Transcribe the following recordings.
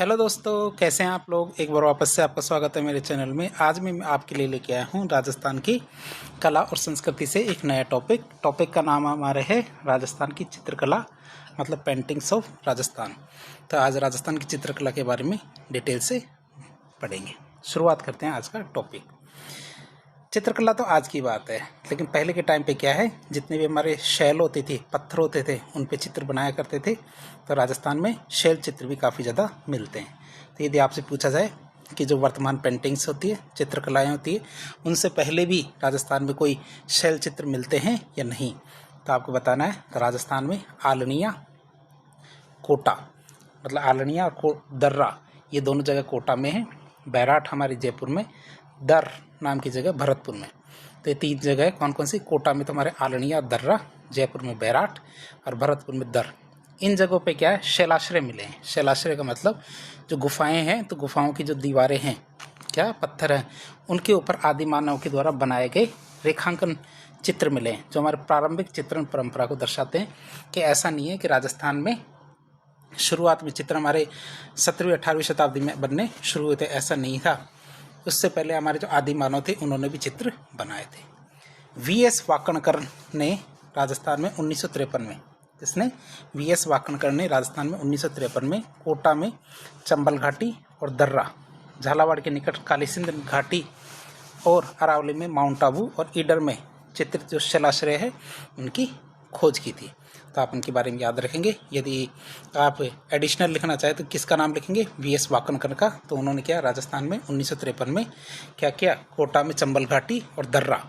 Hello दोस्तों, कैसे हैं आप लोग। एक बार वापस से आपका स्वागत है मेरे चैनल में। आज मैं आपके लिए लेके आया हूं राजस्थान की कला और संस्कृति से एक नया टॉपिक का नाम हमारे है राजस्थान की चित्रकला, मतलब पेंटिंग्स ऑफ राजस्थान। तो आज राजस्थान की चित्रकला के बारे में डिटेल से पढ़ेंगे। शुरुआत करते हैं आज का टॉपिक। चित्रकला तो आज की बात है, लेकिन पहले के टाइम पे क्या है, जितने भी हमारे शैल होते थे, पत्थर होते थे, उन पे चित्र बनाया करते थे। तो राजस्थान में शैल चित्र भी काफ़ी ज़्यादा मिलते हैं। तो यदि आपसे पूछा जाए कि जो वर्तमान पेंटिंग्स होती है, चित्रकलाएँ होती है, उनसे पहले भी राजस्थान में कोई शैल चित्र मिलते हैं या नहीं, तो आपको बताना है। तो राजस्थान में आलनिया, कोटा, मतलब आलनिया और दर्रा, ये दोनों जगह कोटा में है। बैराट हमारे जयपुर में, दर नाम की जगह भरतपुर में। तो ये तीन जगह कौन कौन सी, कोटा में तो हमारे आलनिया दर्रा, जयपुर में बैराट और भरतपुर में दर। इन जगहों पे क्या है, शैलाश्रय मिले हैं। शैलाश्रय का मतलब जो गुफाएं हैं, तो गुफाओं की जो दीवारें हैं, क्या पत्थर हैं, उनके ऊपर आदि मानव के द्वारा बनाए गए रेखांकन चित्र मिले हैं, जो हमारे प्रारंभिक चित्रण परंपरा को दर्शाते हैं। कि ऐसा नहीं है कि राजस्थान में शुरुआत में चित्र हमारे 17वीं 18वीं शताब्दी में बनने शुरू हुए थे, ऐसा नहीं था। उससे पहले हमारे जो आदि मानव थे, उन्होंने भी चित्र बनाए थे। वीएस वाकणकर ने राजस्थान में 1953 में, किसने, वीएस वाकणकर ने राजस्थान में 1953 में कोटा में चंबल घाटी और दर्रा, झालावाड़ के निकट कालीसिंध घाटी और अरावली में माउंट आबू और ईडर में चित्रित जो शैलाश्रय है, उनकी खोज की थी। तो आप उनके बारे में याद रखेंगे। यदि आप एडिशनल लिखना चाहें तो किसका नाम लिखेंगे, वीएस वाकणकर का। तो उन्होंने क्या, राजस्थान में 1953 में क्या किया, कोटा में चंबल घाटी और दर्रा,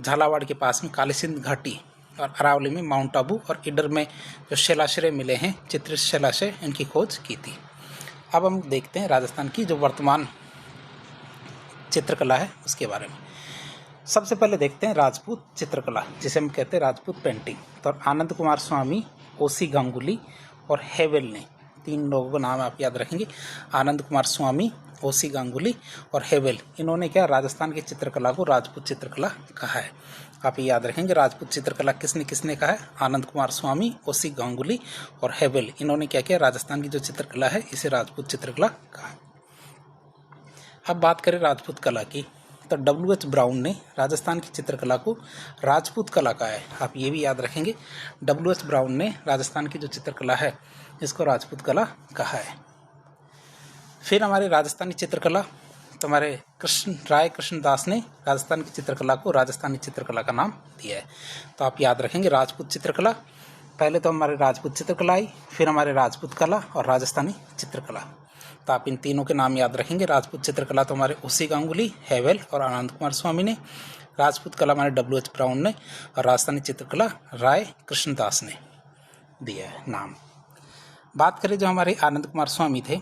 झालावाड़ के पास में कालीसिंध घाटी और अरावली में माउंट आबू और ईडर में जो शैलाश्रय मिले हैं, चित्रित शैलाश्रय, इनकी खोज की थी। अब हम देखते हैं राजस्थान की जो वर्तमान चित्रकला है उसके बारे में। सबसे पहले देखते हैं राजपूत चित्रकला, जिसे हम कहते हैं राजपूत पेंटिंग। तो आनंद कुमार स्वामी, ओसी गांगुली और हेवेल ने, तीन लोगों का नाम आप याद रखेंगे, आनंद कुमार स्वामी, ओसी गांगुली और हेवेल। इन्होंने क्या, राजस्थान की चित्रकला को राजपूत चित्रकला कहा है। आप ये याद रखेंगे, राजपूत चित्रकला किसने किसने कहा है, आनंद कुमार स्वामी, ओसी गांगुली और हेवेल। इन्होंने क्या किया, राजस्थान की जो चित्रकला है, इसे राजपूत चित्रकला कहा। अब बात करें राजपूत कला की, तो डब्ल्यू.एच. ब्राउन ने राजस्थान की चित्रकला को राजपूत कला कहा है। आप ये भी याद रखेंगे, डब्ल्यू.एच. ब्राउन ने राजस्थान की जो चित्रकला है, इसको राजपूत कला कहा है। फिर हमारे राजस्थानी चित्रकला, तो हमारे राय कृष्णदास ने राजस्थान की चित्रकला को राजस्थानी चित्रकला का नाम दिया है। तो आप याद रखेंगे, राजपूत चित्रकला, पहले तो हमारे राजपूत चित्रकला आई, फिर हमारे राजपूत कला और राजस्थानी चित्रकला। तो आप इन तीनों के नाम याद रखेंगे। राजपूत चित्रकला तो हमारे ओसी गांगुली, हेवेल और आनंद कुमार स्वामी ने, राजपूत कला हमारे डब्ल्यू.एच. ब्राउन ने और राजस्थानी चित्रकला राय कृष्णदास ने दिया है नाम। बात करें जो हमारे आनंद कुमार स्वामी थे,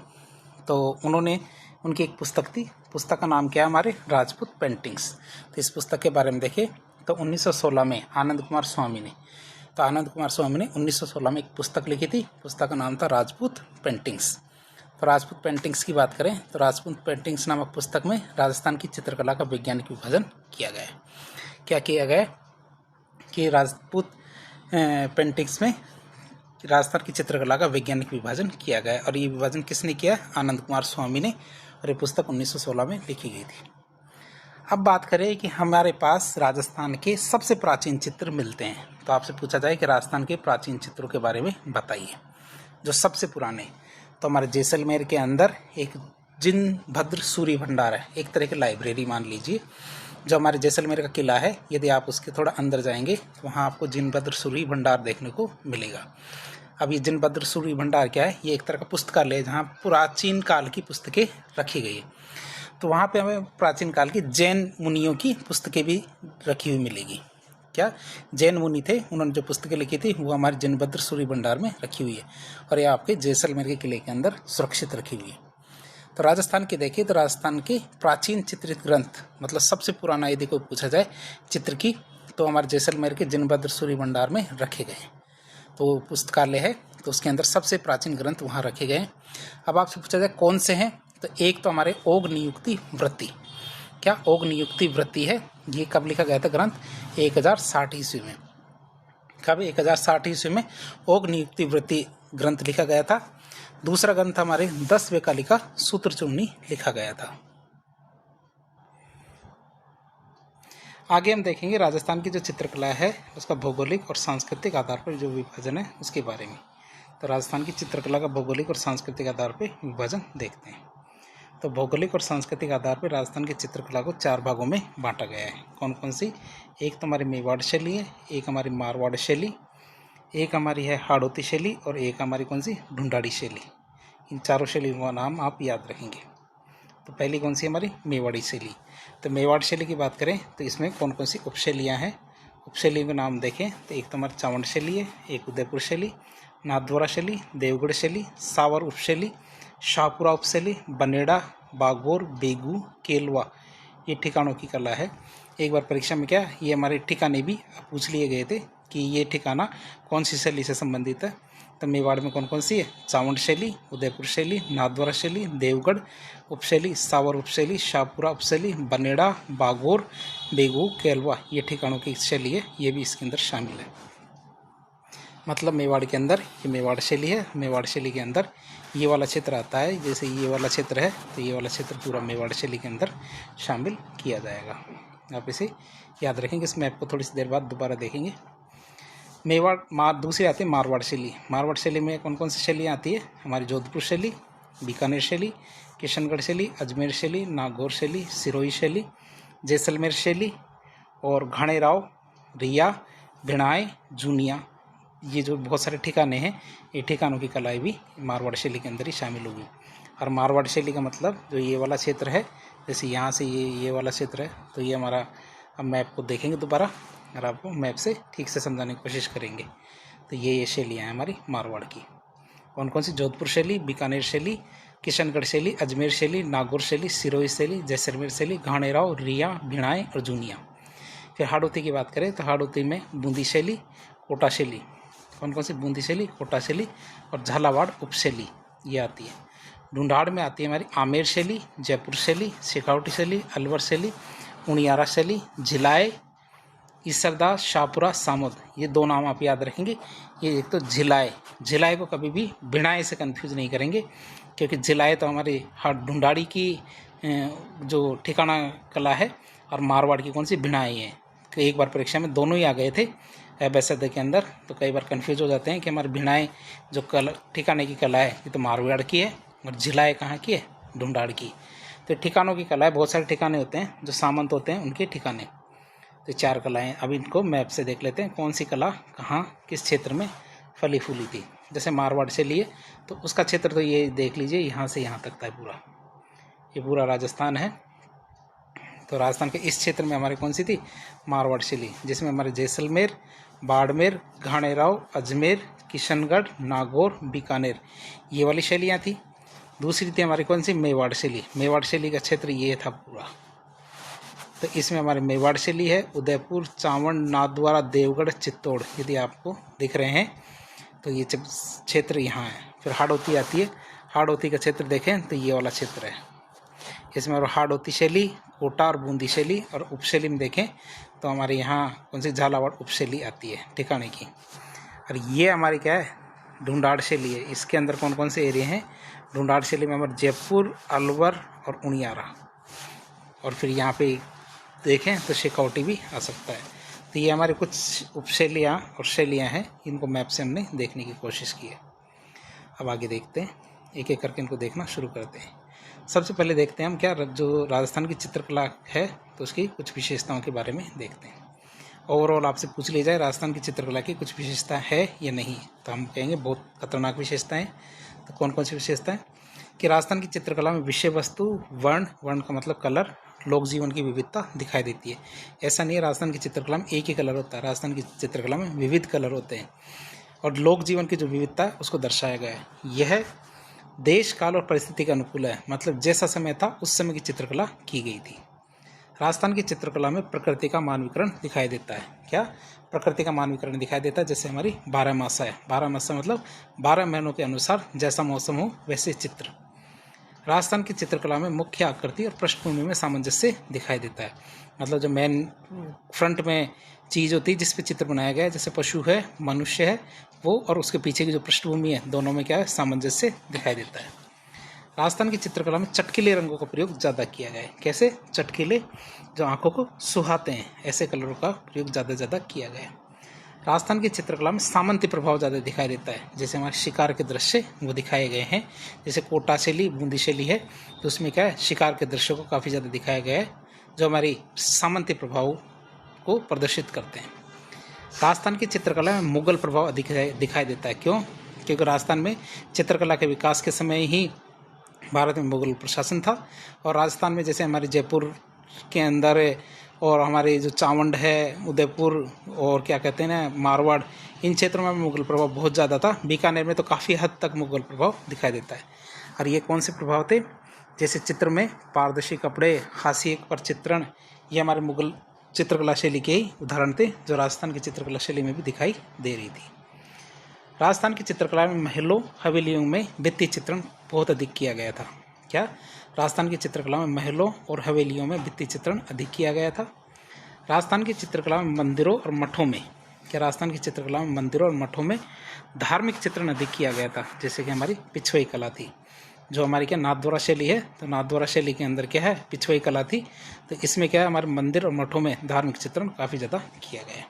तो उन्होंने, उनकी एक पुस्तक थी, पुस्तक का नाम क्या है, हमारे राजपूत पेंटिंग्स। तो इस पुस्तक के बारे में देखिए, तो 1916 में आनंद कुमार स्वामी ने, तो आनंद कुमार स्वामी ने 1916 में एक पुस्तक लिखी थी, पुस्तक का नाम था राजपूत पेंटिंग्स। तो राजपूत पेंटिंग्स की बात करें तो राजपूत पेंटिंग्स नामक पुस्तक में राजस्थान की चित्रकला का वैज्ञानिक विभाजन किया गया है। क्या किया गया कि राजपूत पेंटिंग्स में राजस्थान की चित्रकला का वैज्ञानिक विभाजन किया गया है। और ये विभाजन किसने किया, आनंद कुमार स्वामी ने, और ये पुस्तक 1916 में लिखी गई थी। अब बात करें कि हमारे पास राजस्थान के सबसे प्राचीन चित्र मिलते हैं। तो आपसे पूछा जाए कि राजस्थान के प्राचीन चित्रों के बारे में बताइए, जो सबसे पुराने। तो हमारे जैसलमेर के अंदर एक जिनभद्र सूरी भंडार है, एक तरह की लाइब्रेरी मान लीजिए। जो हमारे जैसलमेर का किला है, यदि आप उसके थोड़ा अंदर जाएंगे तो वहाँ आपको जिनभद्र सूरी भंडार देखने को मिलेगा। अब ये जिनभद्र सूरी भंडार क्या है, ये एक तरह का पुस्तकालय है जहाँ प्राचीन काल की पुस्तकें रखी गई है। तो वहाँ पे हमें प्राचीन काल की जैन मुनियों की पुस्तकें भी रखी हुई मिलेगी। क्या, जैन मुनि थे, उन्होंने जो पुस्तकें लिखी थी वो हमारे जिनभद्र सूरी भंडार में रखी हुई है, और ये आपके जैसलमेर के किले के अंदर सुरक्षित रखी हुई है। तो राजस्थान की देखिए, तो राजस्थान के प्राचीन चित्रित ग्रंथ, मतलब सबसे पुराना यदि कोई पूछा जाए चित्र की, तो हमारे जैसलमेर के जिनभद्र सूरी भंडार में रखे गए। तो पुस्तकालय है, तो उसके अंदर सबसे प्राचीन ग्रंथ वहाँ रखे गए। अब आपसे पूछा जाए कौन से हैं, तो एक तो हमारे ओग नियुक्ति वृत्ति। क्या, ओग नियुक्ति वृत्ति है, ये कब लिखा गया था ग्रंथ, 1060 ईस्वी में। कब, 1060 ईस्वी में ओग नियुक्ति वृत्ति ग्रंथ लिखा गया था, दूसरा ग्रंथ हमारे 10 वेकालिका सूत्र चूर्णी लिखा गया था। आगे हम देखेंगे राजस्थान की जो चित्रकला है उसका भौगोलिक और सांस्कृतिक आधार पर जो विभाजन है उसके बारे में। तो राजस्थान की चित्रकला का भौगोलिक और सांस्कृतिक आधार पर विभाजन देखते हैं। तो भौगोलिक और सांस्कृतिक आधार पर राजस्थान की चित्रकला को 4 भागों में बांटा गया है। कौन कौन सी? एक तो हमारी मेवाड़ शैली है, एक हमारी मारवाड़ शैली, एक हमारी है हाड़ौती शैली और एक हमारी कौन सी? ढूंढाड़ी शैली। इन चारों शैलियों का नाम आप याद रखेंगे। तो पहली कौन सी? हमारी मेवाड़ी शैली। तो मेवाड़ शैली की बात करें तो इसमें कौन कौन सी उपशैलियाँ हैं? उपशैलियों के नाम देखें तो एक तो हमारी चावंड शैली है, एक उदयपुर शैली, नाथद्वारा शैली, देवगढ़ शैली, सावर उपशैली, शाहपुरा उपशैली, बनेड़ा, बागोर, बेगू, केलवा, ये ठिकानों की कला है। एक बार परीक्षा में क्या ये हमारे ठिकाने भी पूछ लिए गए थे कि ये ठिकाना कौन सी शैली से संबंधित है। तो मेवाड़ में कौन कौन सी है? चावंड शैली, उदयपुर शैली, नाथद्वारा शैली, देवगढ़ उपशैली, सावर उपशैली, शाहपुरा उपशैली, बनेड़ा, बागोर, बेगू, केलवा, ये ठिकानों की शैली है, ये भी इसके अंदर शामिल है। मतलब मेवाड़ के अंदर ये मेवाड़ शैली है, मेवाड़ शैली के अंदर ये वाला क्षेत्र आता है। जैसे ये वाला क्षेत्र है तो ये वाला क्षेत्र पूरा मेवाड़ शैली के अंदर शामिल किया जाएगा। आप इसे याद रखेंगे। इस मैप को थोड़ी सी देर बाद दोबारा देखेंगे। दूसरी आती है मारवाड़ शैली। मारवाड़ शैली में कौन कौन सी शैलियाँ आती है? हमारी जोधपुर शैली, बीकानेर शैली, किशनगढ़ शैली, अजमेर शैली, नागौर शैली, सिरोही शैली, जैसलमेर शैली और घाणेराव, रिया, भिणाय, जूनिया, ये जो बहुत सारे ठिकाने हैं ये ठिकानों की कलाएँ भी मारवाड़ शैली के अंदर ही शामिल होगी। और मारवाड़ शैली का मतलब जो ये वाला क्षेत्र है, जैसे यहाँ से ये वाला क्षेत्र है, तो ये हमारा, अब मैप को देखेंगे दोबारा और आपको मैप से ठीक से समझाने की कोशिश करेंगे। तो ये शैलियाँ हैं हमारी मारवाड़ की। कौन कौन सी? जोधपुर शैली, बीकानेर शैली, किशनगढ़ शैली, अजमेर शैली, नागौर शैली, सिरोही शैली, जैसलमेर शैली, घाणेराव, रिया, भिणाय और जूनिया। फिर हाड़ौती की बात करें तो हाड़ौती में बूंदी शैली, कोटा शैली, कौन कौन सी? बूंदी शैली, कोटा शैली और झालावाड़ उपशैली ये आती है। ढूंढाड़ में आती है हमारी आमेर शैली, जयपुर शैली, शेखावटी शैली, अलवर शैली, उनियारा शैली, झिलाए, ईसरदास, शाहपुरा, सामुद, ये 2 नाम आप याद रखेंगे। ये एक तो झिलाए, झिलाए को कभी भी भिणाए से कंफ्यूज नहीं करेंगे, क्योंकि झिलाए तो हमारे ढूंढाड़ी की जो ठिकाना कला है और मारवाड़ की कौन सी? भिणाई है। तो एक बार परीक्षा में दोनों ही आ गए थे एबैसद के अंदर, तो कई बार कंफ्यूज हो जाते हैं कि हमारी भिणाई जो ठिकाने की कला है ये तो मारवाड़ की है और झिलाए कहाँ की है? ढूंढाड़ की। तो ठिकानों की कला है, बहुत सारे ठिकाने होते हैं जो सामंत होते हैं उनके ठिकाने। तो 4 कलाएँ अब इनको मैप से देख लेते हैं कौन सी कला कहाँ किस क्षेत्र में फली फूली थी। जैसे मारवाड़ से लिए तो उसका क्षेत्र तो ये देख लीजिए, यहाँ से यहाँ तक था पूरा, ये पूरा राजस्थान है। तो राजस्थान के इस क्षेत्र में हमारी कौन सी थी? मारवाड़ शैली, जिसमें हमारे जैसलमेर, बाड़मेर, घाणेराव, अजमेर, किशनगढ़, नागौर, बीकानेर ये वाली शैलियाँ थी। दूसरी थी हमारी कौन सी? मेवाड़ शैली। मेवाड़ शैली का क्षेत्र ये था पूरा। तो इसमें हमारे मेवाड़ शैली है, उदयपुर, चावंड, नाथद्वारा, देवगढ़, चित्तौड़, यदि आपको दिख रहे हैं तो ये क्षेत्र यहाँ है। फिर हाड़ौती आती है, हाड़ौती का क्षेत्र देखें तो ये वाला क्षेत्र है। इसमें और हाड़ौती शैली, कोटा और बूंदी शैली और उपशैली में देखें तो हमारे यहाँ कौन सी? झालावाड़ उपशैली आती है ठिकाने की। और ये हमारी क्या है? ढूंढाड़ शैली है। इसके अंदर कौन कौन से एरिया हैं? ढूंढाड़ शैली में हमारे जयपुर, अलवर और उनियारा, और फिर यहाँ पे देखें तो शेखावटी भी आ सकता है। तो ये हमारे कुछ उपशैलियाँ और शैलियाँ हैं, इनको मैप से हमने देखने की कोशिश की है। अब आगे देखते हैं, एक एक करके इनको देखना शुरू करते हैं। सबसे पहले देखते हैं हम क्या जो राजस्थान की चित्रकला है तो उसकी कुछ विशेषताओं के बारे में देखते हैं। ओवरऑल आपसे पूछ ली जाए राजस्थान की चित्रकला की कुछ विशेषता है या नहीं, तो हम कहेंगे बहुत खतरनाक विशेषताएँ। तो कौन कौन सी विशेषताएँ? कि राजस्थान की चित्रकला में विषय वस्तु, वर्ण का मतलब कलर, लोक जीवन की विविधता दिखाई देती है। ऐसा नहीं है राजस्थान की चित्रकला में एक ही कलर होता है, राजस्थान की चित्रकला में विविध कलर होते हैं और लोक जीवन की जो विविधता है उसको दर्शाया गया है। यह देश, काल और परिस्थिति के अनुकूल है, मतलब जैसा समय था उस समय की चित्रकला की गई थी। राजस्थान की चित्रकला में प्रकृति का मानवीकरण दिखाई देता है। क्या? प्रकृति का मानवीकरण दिखाई देता है। जैसे हमारी 12 मासा है, 12 मासा मतलब 12 महीनों के अनुसार जैसा मौसम हो वैसे चित्र। राजस्थान की चित्रकला में मुख्य आकृति और पृष्ठभूमि में सामंजस्य दिखाई देता है। मतलब जो मेन फ्रंट में चीज़ होती है जिस पे चित्र बनाया गया है, जैसे पशु है, मनुष्य है, वो और उसके पीछे की जो पृष्ठभूमि है, दोनों में क्या है, सामंजस्य दिखाई देता है। राजस्थान की चित्रकला में चटकीले रंगों का प्रयोग ज़्यादा किया गया है। कैसे? चटकीले, जो आंखों को सुहाते हैं, ऐसे कलरों का प्रयोग ज़्यादा किया गया है। राजस्थान की चित्रकला में सामंती प्रभाव ज़्यादा दिखाई देता है। जैसे हमारे शिकार के दृश्य वो दिखाए गए हैं, जैसे कोटा शैली, बूंदी शैली है, तो उसमें क्या है, शिकार के दृश्यों को काफ़ी ज़्यादा दिखाया गया है, जो हमारी सामंती प्रभाव को प्रदर्शित करते हैं। राजस्थान की चित्रकला में मुगल प्रभाव अधिक दिखाई देता है। क्यों? क्योंकि राजस्थान में चित्रकला के विकास के समय ही भारत में मुगल प्रशासन था, और राजस्थान में जैसे हमारे जयपुर के अंदर और हमारे जो चावंड है, उदयपुर और क्या कहते हैं ना, मारवाड़, इन क्षेत्रों में मुगल प्रभाव बहुत ज़्यादा था। बीकानेर में तो काफ़ी हद तक मुगल प्रभाव दिखाई देता है। और ये कौन से प्रभाव थे? जैसे चित्र में पारदर्शी कपड़े, हाशिए पर चित्रण, ये हमारे मुगल चित्रकला शैली के ही उदाहरण थे, जो राजस्थान की चित्रकला शैली में भी दिखाई दे रही थी। राजस्थान की चित्रकला में महलों, हवेलियों में भित्ति चित्रण बहुत अधिक किया गया था। क्या? राजस्थान की चित्रकला में महलों और हवेलियों में भित्ति चित्रण अधिक किया गया था। राजस्थान की चित्रकला में मंदिरों और मठों में, क्या राजस्थान की चित्रकला में मंदिरों और मठों में धार्मिक चित्रण अधिक किया गया था। जैसे कि हमारी पिछवई कला थी, जो हमारी क्या नाथद्वारा शैली है, तो नाथद्वारा शैली के अंदर क्या है, पिछवई कला थी, तो इसमें क्या है, हमारे मंदिर और मठों में धार्मिक चित्रण काफ़ी ज़्यादा किया गया है।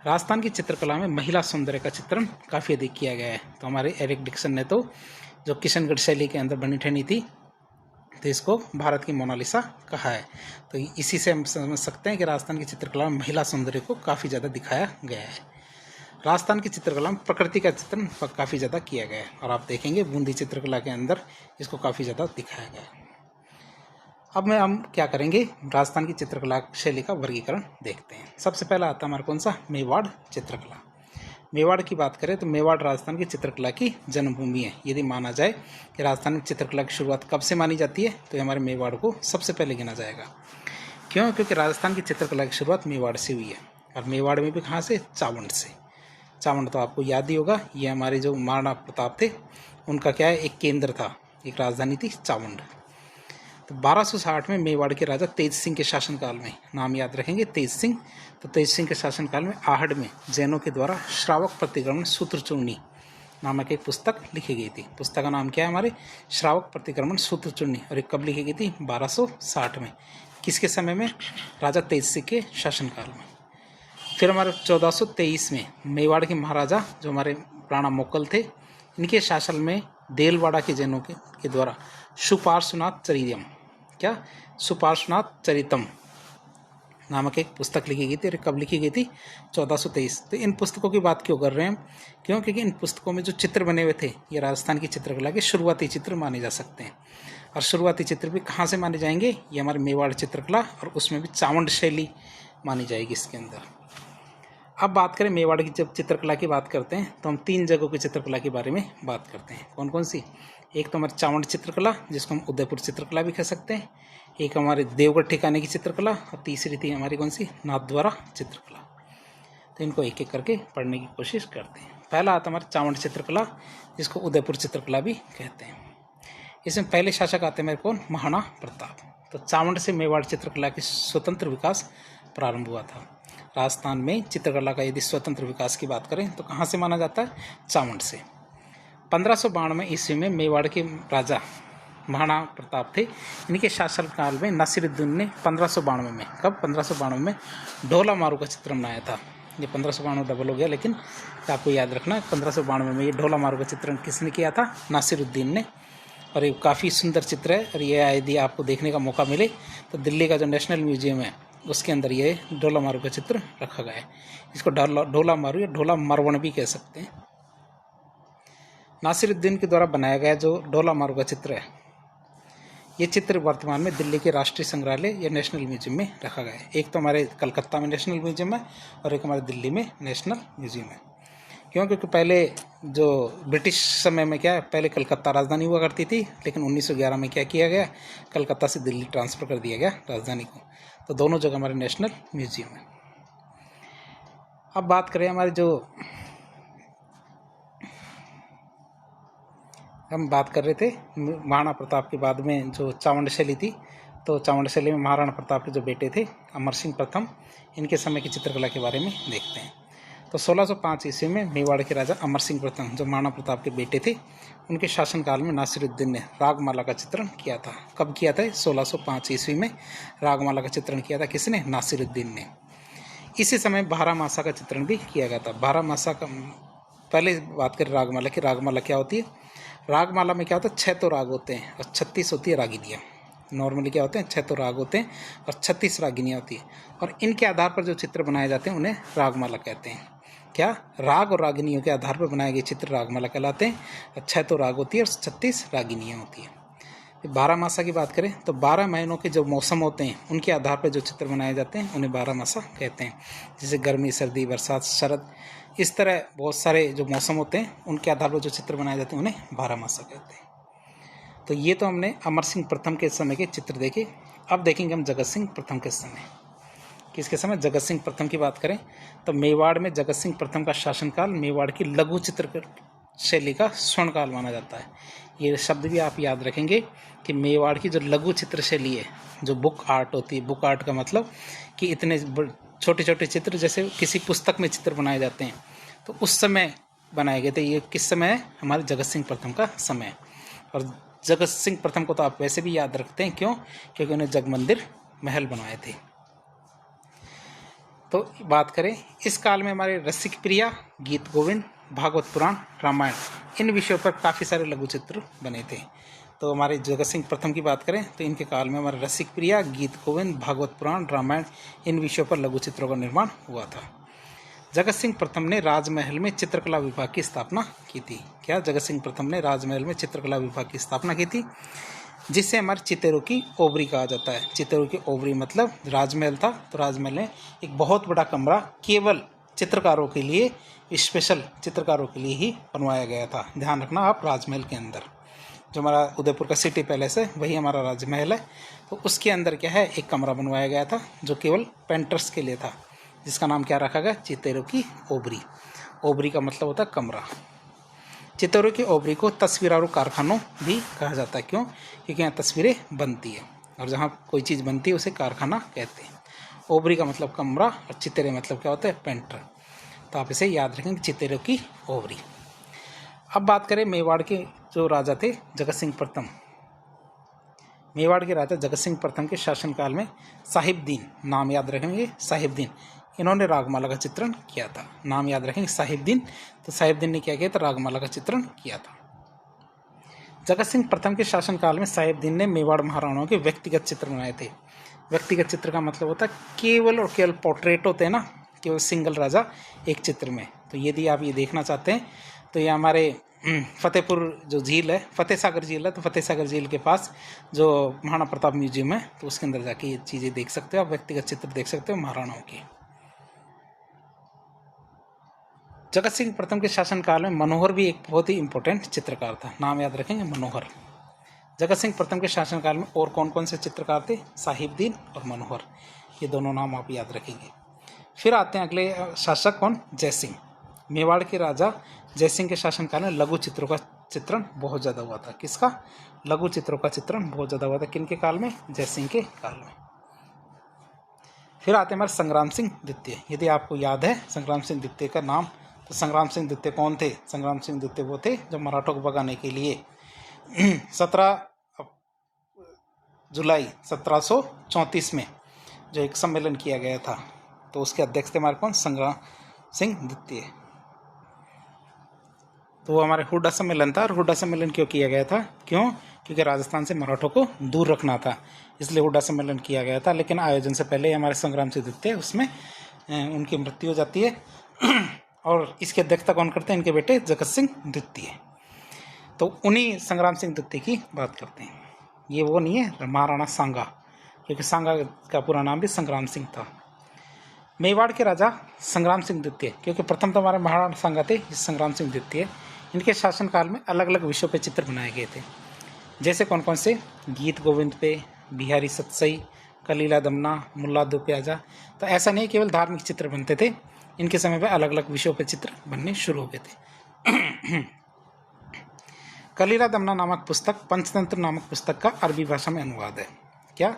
राजस्थान की चित्रकला में महिला सौंदर्य का चित्रण काफ़ी अधिक किया गया है। तो हमारे एरिक डिक्सन ने तो जो किशनगढ़ शैली के अंदर बनी ठहनी थी, तो इसको भारत की मोनालिसा कहा है। तो इसी से हम समझ सकते हैं कि राजस्थान की चित्रकला में महिला सौंदर्य को काफ़ी ज़्यादा दिखाया गया है। राजस्थान की चित्रकला में प्रकृति का चित्रण काफ़ी ज़्यादा किया गया है, और आप देखेंगे बूंदी चित्रकला के अंदर इसको काफ़ी ज़्यादा दिखाया गया है। अब हम क्या करेंगे, राजस्थान की चित्रकला शैली का वर्गीकरण देखते हैं। सबसे पहला आता है हमारा कौन सा, मेवाड़ चित्रकला। मेवाड़ की बात करें तो मेवाड़ राजस्थान की चित्रकला की जन्मभूमि है। यदि माना जाए कि राजस्थान में चित्रकला की शुरुआत कब से मानी जाती है, तो हमारे मेवाड़ को सबसे पहले गिना जाएगा। क्यों? क्योंकि राजस्थान की चित्रकला की शुरुआत मेवाड़ से हुई है, और मेवाड़ में भी कहाँ से, चावंड से। चावंड तो आपको याद ही होगा, ये हमारे जो महाराणा प्रताप थे उनका क्या है, एक केंद्र था, एक राजधानी थी चावंड। तो 1260 में मेवाड़ के राजा तेज सिंह के शासनकाल में, नाम याद रखेंगे, तेज सिंह, तो तेज सिंह के शासनकाल में आहड़ में जैनों के द्वारा श्रावक प्रतिक्रमण सूत्रचूर्णी नामक एक पुस्तक लिखी गई थी। पुस्तक का नाम क्या है, हमारे श्रावक प्रतिक्रमण सूत्रचूर्णी, और एक कब लिखी गई थी, 1260 में। किसके समय में? राजा तेज सिंह के शासनकाल में। फिर हमारे 1423 में मेवाड़ के महाराजा जो हमारे राणा मोकल थे, इनके शासन में देलवाड़ा के जैनों के द्वारा सुपार्श्वनाथ चरितम, क्या, सुपार्श्वनाथ चरितम नामक एक पुस्तक लिखी गई थी। और कब लिखी गई थी? 1423। तो इन पुस्तकों की बात क्यों कर रहे हैं हम? क्यों? क्योंकि इन पुस्तकों में जो चित्र बने हुए थे, ये राजस्थान की चित्रकला के शुरुआती चित्र माने जा सकते हैं। और शुरुआती चित्र भी कहाँ से माने जाएंगे? ये हमारे मेवाड़ चित्रकला, और उसमें भी चावंड शैली मानी जाएगी इसके अंदर। अब बात करें मेवाड़ की, जब चित्रकला की बात करते हैं तो हम 3 जगहों की चित्रकला के बारे में बात करते हैं। कौन कौन सी? एक तो हमारी चावंड चित्रकला, जिसको हम उदयपुर चित्रकला भी कह सकते हैं, एक हमारे देवगढ़ ठिकाने की चित्रकला, और तीसरी थी हमारी कौन सी, नाथद्वारा चित्रकला। तो इनको एक एक करके पढ़ने की कोशिश करते हैं। पहला आता हमारा चावंड चित्रकला, जिसको उदयपुर चित्रकला भी कहते हैं। इसमें पहले शासक आते हैं मेरे कौन, महाराणा प्रताप। तो चावंड से मेवाड़ चित्रकला की स्वतंत्र विकास प्रारंभ हुआ था। राजस्थान में चित्रकला का यदि स्वतंत्र विकास की बात करें तो कहाँ से माना जाता है? चावंड से। 1592 ईस्वी में मेवाड़ के राजा महाराणा प्रताप थे, इनके शासनकाल में नासिरुद्दीन ने 1592 में, कब, 1592 में ढोला मारू का चित्र बनाया था। ये 1592 डबल हो गया, लेकिन आपको याद रखना 1592 में ये ढोला मारू का चित्रण किसने किया था? नासिरुद्दीन ने। और ये काफ़ी सुंदर चित्र है, और ये यदि आपको देखने का मौका मिले तो दिल्ली का जो नेशनल म्यूजियम है उसके अंदर ये ढोला मारू का चित्र रखा गया है। इसको ढोला मारू या ढोला मरवण भी कह सकते हैं। नासिरुद्दीन के द्वारा बनाया गया जो ढोला मारू का चित्र है, ये चित्र वर्तमान में दिल्ली के राष्ट्रीय संग्रहालय या नेशनल म्यूजियम में रखा गया है। एक तो हमारे कलकत्ता में नेशनल म्यूजियम है, और एक हमारे दिल्ली में नेशनल म्यूजियम है। क्यों? क्योंकि पहले जो ब्रिटिश समय में क्या है, पहले कलकत्ता राजधानी हुआ करती थी, लेकिन 1911 में क्या किया गया, कलकत्ता से दिल्ली ट्रांसफ़र कर दिया गया राजधानी को। तो दोनों जगह हमारे नेशनल म्यूजियम है। अब बात करें हमारे जो हम बात कर रहे थे महाराणा प्रताप के बाद में जो चावंड शैली थी, तो चावंड शैली में महाराणा प्रताप के जो बेटे थे अमर सिंह प्रथम, इनके समय की चित्रकला के बारे में देखते हैं। तो 1605 ईस्वी में मेवाड़ के राजा अमर सिंह प्रथम जो महाराणा प्रताप के बेटे थे, उनके शासनकाल में नासिरुद्दीन ने रागमाला का चित्रण किया था। कब किया था? 1605 ईस्वी में रागमाला का चित्रण किया था। किसने? नासिरुद्दीन ने। इसी समय 12 मासा का चित्रण भी किया गया था। 12 मासा का, पहले बात करें रागमाला की। रागमाला क्या होती है? रागमाला में क्या होता है? 6 तो राग होते हैं और 36 होती है रागिनियाँ। नॉर्मली क्या होते हैं? 6 तो राग होते हैं और 36 रागिनियाँ होती है, और इनके आधार पर जो चित्र बनाए जाते हैं उन्हें रागमाला कहते हैं। क्या? राग और रागिनियों के आधार पर बनाए गए चित्र रागमाला कहलाते हैं। और 6 तो राग होती है और 36 रागिनियाँ होती है। 12 मासा की बात करें तो 12 महीनों के जो मौसम होते हैं उनके आधार पर जो चित्र बनाए जाते हैं उन्हें 12 मासा कहते हैं। जैसे गर्मी, सर्दी, बरसात, शरद, इस तरह बहुत सारे जो मौसम होते हैं उनके आधार पर जो चित्र बनाए जाते हैं उन्हें 12 मासा कहते हैं। तो ये तो हमने अमर सिंह प्रथम के समय के चित्र देखे। अब देखेंगे हम जगत सिंह प्रथम के समय। किसके समय? जगत सिंह प्रथम की बात करें तो मेवाड़ में जगत सिंह प्रथम का शासनकाल मेवाड़ की लघु चित्र शैली का स्वर्णकाल माना जाता है। ये शब्द भी आप याद रखेंगे कि मेवाड़ की जो लघु चित्र शैली है, जो बुक आर्ट होती है, बुक आर्ट का मतलब कि इतने छोटे छोटे चित्र जैसे किसी पुस्तक में चित्र बनाए जाते हैं, तो उस समय बनाए गए थे। ये किस समय है? हमारे जगत सिंह प्रथम का समय। और जगत सिंह प्रथम को तो आप वैसे भी याद रखते हैं, क्यों? क्योंकि उन्हें जगमंदिर महल बनवाए थे। तो बात करें इस काल में हमारे रसिक प्रिया, गीत गोविंद, भागवत पुराण, रामायण, इन विषयों पर काफ़ी सारे लघु चित्र बने थे। तो हमारे जगत सिंह प्रथम की बात करें तो इनके काल में हमारे रसिक प्रिया, गीत गोविंद, भागवत पुराण, रामायण, इन विषयों पर लघु चित्रों का निर्माण हुआ था। जगत सिंह प्रथम ने राजमहल में चित्रकला विभाग की स्थापना की थी। क्या? जगत सिंह प्रथम ने राजमहल में चित्रकला विभाग की स्थापना की थी, जिसे हमारे चितेरों की ओबरी कहा जाता है। चितेरों की ओबरी मतलब राजमहल था, तो राजमहल में एक बहुत बड़ा कमरा केवल चित्रकारों के लिए, स्पेशल चित्रकारों के लिए ही बनवाया गया था। ध्यान रखना आप, राजमहल के अंदर जो हमारा उदयपुर का सिटी पैलेस है वही हमारा राजमहल है। तो उसके अंदर क्या है? एक कमरा बनवाया गया था जो केवल पेंटर्स के लिए था, जिसका नाम क्या रखा गया? चितेरों की ओबरी। ओबरी का मतलब होता है कमरा। चित्तौड़ की ओबरी को तस्वीरारू कारखानों भी कहा जाता है। क्यों? क्योंकि यहाँ तस्वीरें बनती है, और जहाँ कोई चीज़ बनती है उसे कारखाना कहते हैं। ओबरी का मतलब कमरा और चित्तेरे मतलब क्या होता है? पेंटर। तो आप इसे याद रखेंगे, चित्तेरों की ओबरी। अब बात करें मेवाड़ के जो राजा थे जगत सिंह प्रथम। मेवाड़ के राजा जगत सिंह प्रथम के शासनकाल में साहिबदीन, नाम याद रखेंगे साहिबदीन, इन्होंने रागमाला का चित्रण किया था। नाम याद रखेंगे साहिबदीन। तो साहिबदीन ने क्या किया था? रागमाला का चित्रण किया था। जगत सिंह प्रथम के शासनकाल में साहिबदीन ने मेवाड़ महाराणाओं के व्यक्तिगत चित्र बनाए थे। व्यक्तिगत चित्र का मतलब होता है केवल और केवल पोर्ट्रेट होते हैं ना, केवल सिंगल राजा एक चित्र में। तो यदि आप ये देखना चाहते हैं तो ये हमारे फतेहपुर जो झील है, फतेह सागर झील है, तो फतेह सागर झील के पास जो महाराणा प्रताप म्यूजियम है, तो उसके अंदर जाके ये चीज़ें देख सकते हो आप, व्यक्तिगत चित्र देख सकते हो महाराणाओं की। जगत सिंह प्रथम के शासनकाल में मनोहर भी एक बहुत ही इंपॉर्टेंट चित्रकार था। नाम याद रखेंगे, मनोहर। जगत सिंह प्रथम के शासनकाल में और कौन कौन से चित्रकार थे? साहिबदीन और मनोहर, ये दोनों नाम आप याद रखेंगे। फिर आते हैं अगले शासक, कौन? जयसिंह। मेवाड़ के राजा जयसिंह के शासनकाल में लघु चित्रों का चित्रण बहुत ज़्यादा हुआ था। किसका? लघु चित्रों का चित्रण बहुत ज़्यादा हुआ था। किनके काल में? जयसिंह के काल में। फिर आते हैं हमारे संग्राम सिंह द्वितीय। यदि आपको याद है संग्राम सिंह द्वितीय का नाम, तो संग्राम सिंह द्वितीय कौन थे? संग्राम सिंह द्वितीय वो थे जो मराठों को भगाने के लिए 17 जुलाई 1734 में जो एक सम्मेलन किया गया था, तो उसके अध्यक्ष थे हमारे कौन? संग्राम सिंह द्वितीय। तो वो हमारे हुड्डा सम्मेलन था। और हुड्डा सम्मेलन क्यों किया गया था? क्यों? क्योंकि राजस्थान से मराठों को दूर रखना था, इसलिए हुड्डा सम्मेलन किया गया था। लेकिन आयोजन से पहले हमारे संग्राम सिंह द्वितीय, उसमें उनकी मृत्यु हो जाती है और इसकी अध्यक्षता कौन करते हैं? इनके बेटे जगत सिंह द्वितीय। तो उन्हीं संग्राम सिंह द्वितीय की बात करते हैं। ये वो नहीं है महाराणा सांगा, क्योंकि सांगा का पूरा नाम भी संग्राम सिंह था। मेवाड़ के राजा संग्राम सिंह द्वितीय, क्योंकि प्रथम तो हमारे महाराणा सांगा थे, संग्राम सिंह द्वितीय, इनके शासनकाल में अलग अलग विषयों पे चित्र बनाए गए थे। जैसे कौन कौन से? गीत गोविंद पे, बिहारी सतसई, कलीला दमना, मुल्ला दो प्याजा। तो ऐसा नहीं केवल धार्मिक चित्र बनते थे, इनके समय पे अलग अलग विषयों पे चित्र बनने शुरू हो गए थे। कलीला दमना नामक पुस्तक पंचतंत्र नामक पुस्तक का अरबी भाषा में अनुवाद है। क्या?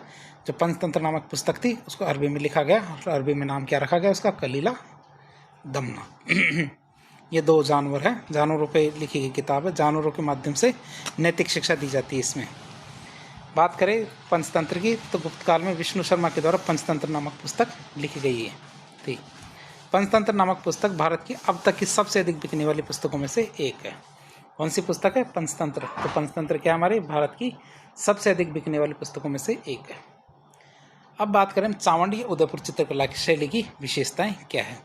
जो पंचतंत्र नामक पुस्तक थी उसको अरबी में लिखा गया और अरबी में नाम क्या रखा गया उसका? कलीला दमना। ये दो जानवर हैं, जानवरों पे लिखी गई किताब है। जानवरों के माध्यम से नैतिक शिक्षा दी जाती है इसमें। बात करें पंचतंत्र की तो गुप्त काल में विष्णु शर्मा के द्वारा पंचतंत्र नामक पुस्तक लिखी गई है। ठीक, पंचतंत्र नामक पुस्तक भारत की अब तक की सबसे अधिक बिकने वाली पुस्तकों में से एक है। कौन सी पुस्तक है? पंचतंत्र। तो पंचतंत्र क्या हमारे भारत की सबसे अधिक बिकने वाली पुस्तकों में से एक है। अब बात करें चावंडी उदयपुर चित्रकला की शैली की विशेषताएं क्या है।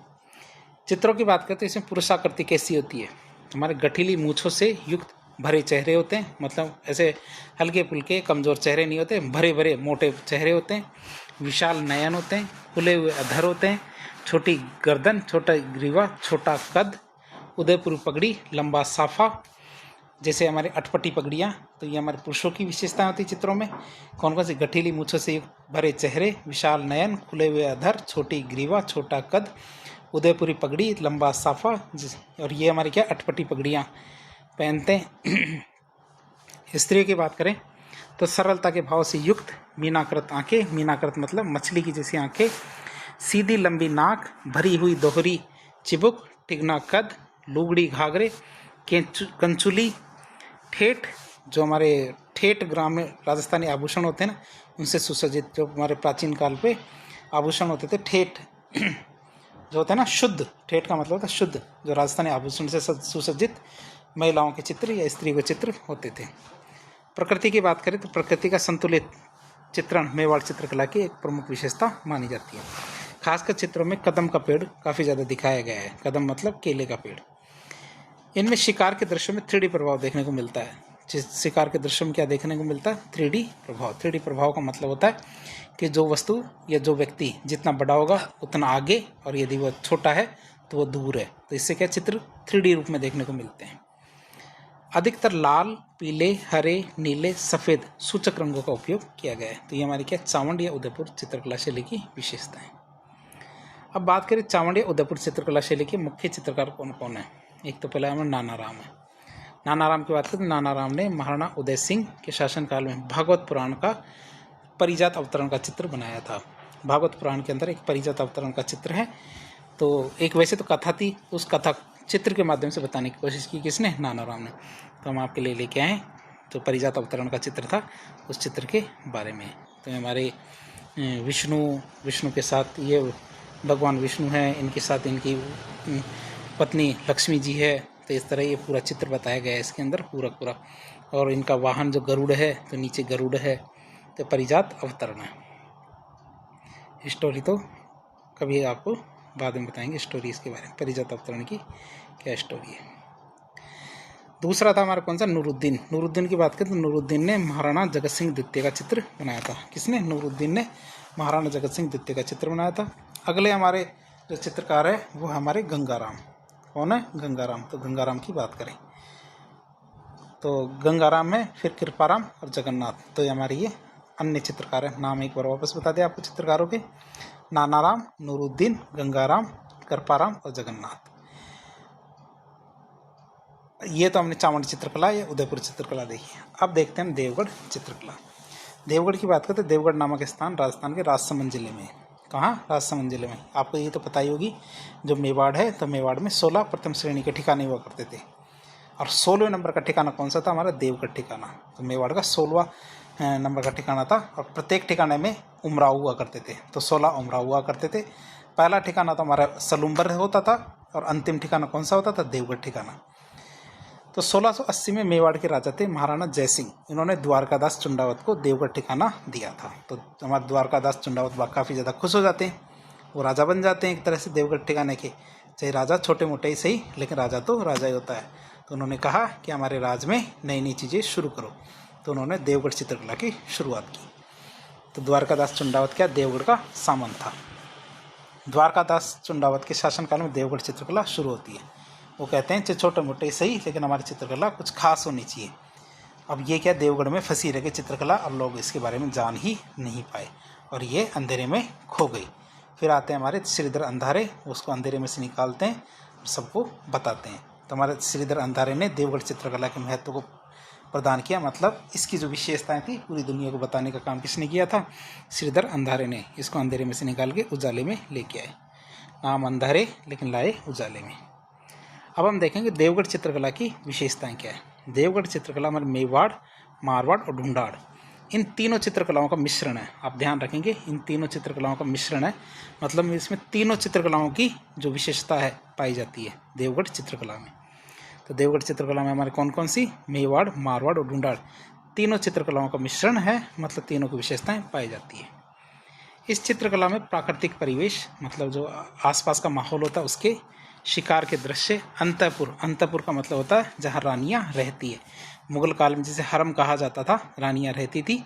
चित्रों की बात करते हैं इसमें पुरुषाकृति कैसी होती है? हमारे गठीली मूछों से युक्त भरे चेहरे होते हैं, मतलब ऐसे हल्के फुल्के कमजोर चेहरे नहीं होते, भरे भरे मोटे चेहरे होते हैं। विशाल नयन होते हैं, खुले हुए अधर होते हैं, छोटी गर्दन, छोटा ग्रीवा, छोटा कद, उदयपुर पगड़ी, लंबा साफा, जैसे हमारे अटपटी पगड़ियाँ। तो ये हमारे पुरुषों की विशेषताएं होती है चित्रों में। कौन कौन सी? गठीली मूछों से भरे चेहरे, विशाल नयन, खुले हुए अधर, छोटी ग्रीवा, छोटा कद, उदयपुरी पगड़ी, लंबा साफा। और ये हमारी क्या? अटपटी पगड़ियाँ पहनते हैं। स्त्रियों की बात करें तो सरलता के भाव से युक्त मीनाकृत आंखें, मीनाकृत मतलब मछली की जैसी आंखें, सीधी लंबी नाक, भरी हुई दोहरी चिबुक, टिगना कद, लुगड़ी घाघरे, कंचुली, ठेठ, जो हमारे ठेठ ग्रामीण राजस्थानी आभूषण होते हैं ना उनसे सुसज्जित, जो हमारे प्राचीन काल पे आभूषण होते थे। ठेठ जो होता है ना, शुद्ध, ठेठ का मतलब होता है शुद्ध, जो राजस्थानी आभूषण से सुसज्जित महिलाओं के चित्र या स्त्री के चित्र होते थे। प्रकृति की बात करें तो प्रकृति का संतुलित चित्रण मेवाड़ चित्रकला की एक प्रमुख विशेषता मानी जाती है। खासकर चित्रों में कदम का पेड़ काफ़ी ज़्यादा दिखाया गया है। कदम मतलब केले का पेड़। इनमें शिकार के दृश्य में 3D प्रभाव देखने को मिलता है। शिकार के दृश्य में क्या देखने को मिलता है? 3D प्रभाव। 3D प्रभाव का मतलब होता है कि जो वस्तु या जो व्यक्ति जितना बड़ा होगा उतना आगे, और यदि वो छोटा है तो वो दूर है। तो इससे क्या चित्र 3D रूप में देखने को मिलते हैं। अधिकतर लाल, पीले, हरे, नीले, सफ़ेद सूचक रंगों का उपयोग किया गया है। तो ये हमारी क्या? चावंडी या उदयपुर चित्रकला शैली की विशेषता है। अब बात करें चावंडी या उदयपुर चित्रकला शैली के मुख्य चित्रकार कौन कौन है। एक तो पहला हमारा नाना राम है। नाना राम की बात करें तो नाना राम ने महाराणा उदय सिंह के शासनकाल में भागवत पुराण का परिजात अवतरण का चित्र बनाया था। भागवत पुराण के अंदर एक परिजात अवतरण का चित्र है। तो एक वैसे तो कथा थी, उस कथा चित्र के माध्यम से बताने की कोशिश की किसने? नाना राम ने। तो हम आपके लिए लेके आए जो परिजात अवतरण का चित्र था उस चित्र के बारे में। तो हमारे विष्णु के साथ ये भगवान विष्णु हैं, इनके साथ इनकी पत्नी लक्ष्मी जी है। तो इस तरह ये पूरा चित्र बताया गया है इसके अंदर पूरा। और इनका वाहन जो गरुड़ है, तो नीचे गरुड़ है। तो परिजात अवतरण है। स्टोरी तो कभी आपको बाद में बताएंगे स्टोरी इसके बारे में, परिजात अवतरण की क्या स्टोरी है। दूसरा था हमारा कौन सा? नूरुद्दीन। नूरुद्दीन की बात करें तो नूरुद्दीन ने महाराणा जगत सिंह द्वितीय का चित्र बनाया था। किसने? नूरुद्दीन ने महाराणा जगत सिंह द्वितीय का चित्र बनाया था। अगले हमारे जो चित्रकार है वो हमारे गंगाराम। कौन है? गंगाराम। तो गंगाराम की बात करें तो गंगाराम में फिर कृपाराम और जगन्नाथ। तो हमारे ये अन्य चित्रकार हैं। नाम एक बार वापस बता दें आपको चित्रकारों के: नानाराम, नूरुद्दीन, गंगाराम, कृपाराम और जगन्नाथ। ये तो हमने चावंडी चित्रकला या उदयपुर चित्रकला देखी। अब देखते हैं देवगढ़ चित्रकला। देवगढ़ की बात करते हैं। देवगढ़ नामक स्थान राजस्थान के राजसमंद जिले में। कहाँ? राजसमंद जिले में। आपको ये तो पता ही होगी, जो मेवाड़ है तो मेवाड़ में 16 प्रथम श्रेणी के ठिकाने हुआ करते थे। और 16वें नंबर का ठिकाना कौन सा था? हमारा देवगढ़ ठिकाना। तो मेवाड़ का 16वां नंबर का ठिकाना था। और प्रत्येक ठिकाने में उमराव हुआ करते थे। तो 16 उमराव हुआ करते थे। पहला ठिकाना तो हमारा सलूम्बर होता था और अंतिम ठिकाना कौन सा होता था? देवगढ़ ठिकाना। तो 1680 में मेवाड़ के राजा थे महाराणा जयसिंह। इन्होंने द्वारकादास चुंडावत को देवगढ़ ठिकाना दिया था। तो हमारे द्वारकादास चुंडावत काफ़ी ज़्यादा खुश हो जाते हैं, वो राजा बन जाते हैं एक तरह से देवगढ़ ठिकाने के। चाहे राजा छोटे मोटे ही सही, लेकिन राजा तो राजा ही होता है। तो उन्होंने कहा कि हमारे राज में नई नई चीज़ें शुरू करो। तो उन्होंने देवगढ़ चित्रकला की शुरुआत की। तो द्वारकादास चुंडावत क्या? देवगढ़ का सामंत था। द्वारकादास चुंडावत के शासनकाल में देवगढ़ चित्रकला शुरू होती है। वो कहते हैं छोटे मोटे सही, लेकिन हमारी चित्रकला कुछ खास होनी चाहिए। अब ये क्या? देवगढ़ में फंसी रह गई चित्रकला और लोग इसके बारे में जान ही नहीं पाए और ये अंधेरे में खो गई। फिर आते हैं हमारे श्रीधर अंधारे, उसको अंधेरे में से निकालते हैं और सबको बताते हैं। तो हमारे श्रीधर अंधारे ने देवगढ़ चित्रकला के महत्व को प्रदान किया। मतलब इसकी जो विशेषताएं थी पूरी दुनिया को बताने का काम किसने किया था? श्रीधर अंधारे ने। इसको अंधेरे में से निकाल के उजाले में लेके आए। नाम अंधारे लेकिन लाए उजाले में। अब हम देखेंगे देवगढ़ चित्रकला की विशेषताएं क्या है। देवगढ़ चित्रकला में मेवाड़, मारवाड़ और ढूंढाड़, इन तीनों चित्रकलाओं का मिश्रण है। आप ध्यान रखेंगे, इन तीनों चित्रकलाओं का मिश्रण है। मतलब इसमें तीनों चित्रकलाओं की जो विशेषता है पाई जाती है देवगढ़ चित्रकला में। तो देवगढ़ चित्रकला में हमारे कौन कौन सी? मेवाड़, मारवाड़ और ढूंढाड़, तीनों चित्रकलाओं का मिश्रण है। मतलब तीनों की विशेषताएं पाई जाती है। इस चित्रकला में प्राकृतिक परिवेश, मतलब जो आसपास का माहौल होता है उसके, शिकार के दृश्य, अंतःपुर, अंतःपुर का मतलब होता है जहाँ रानियाँ रहती है। मुगल काल में जिसे हरम कहा जाता था, रानियाँ रहती थी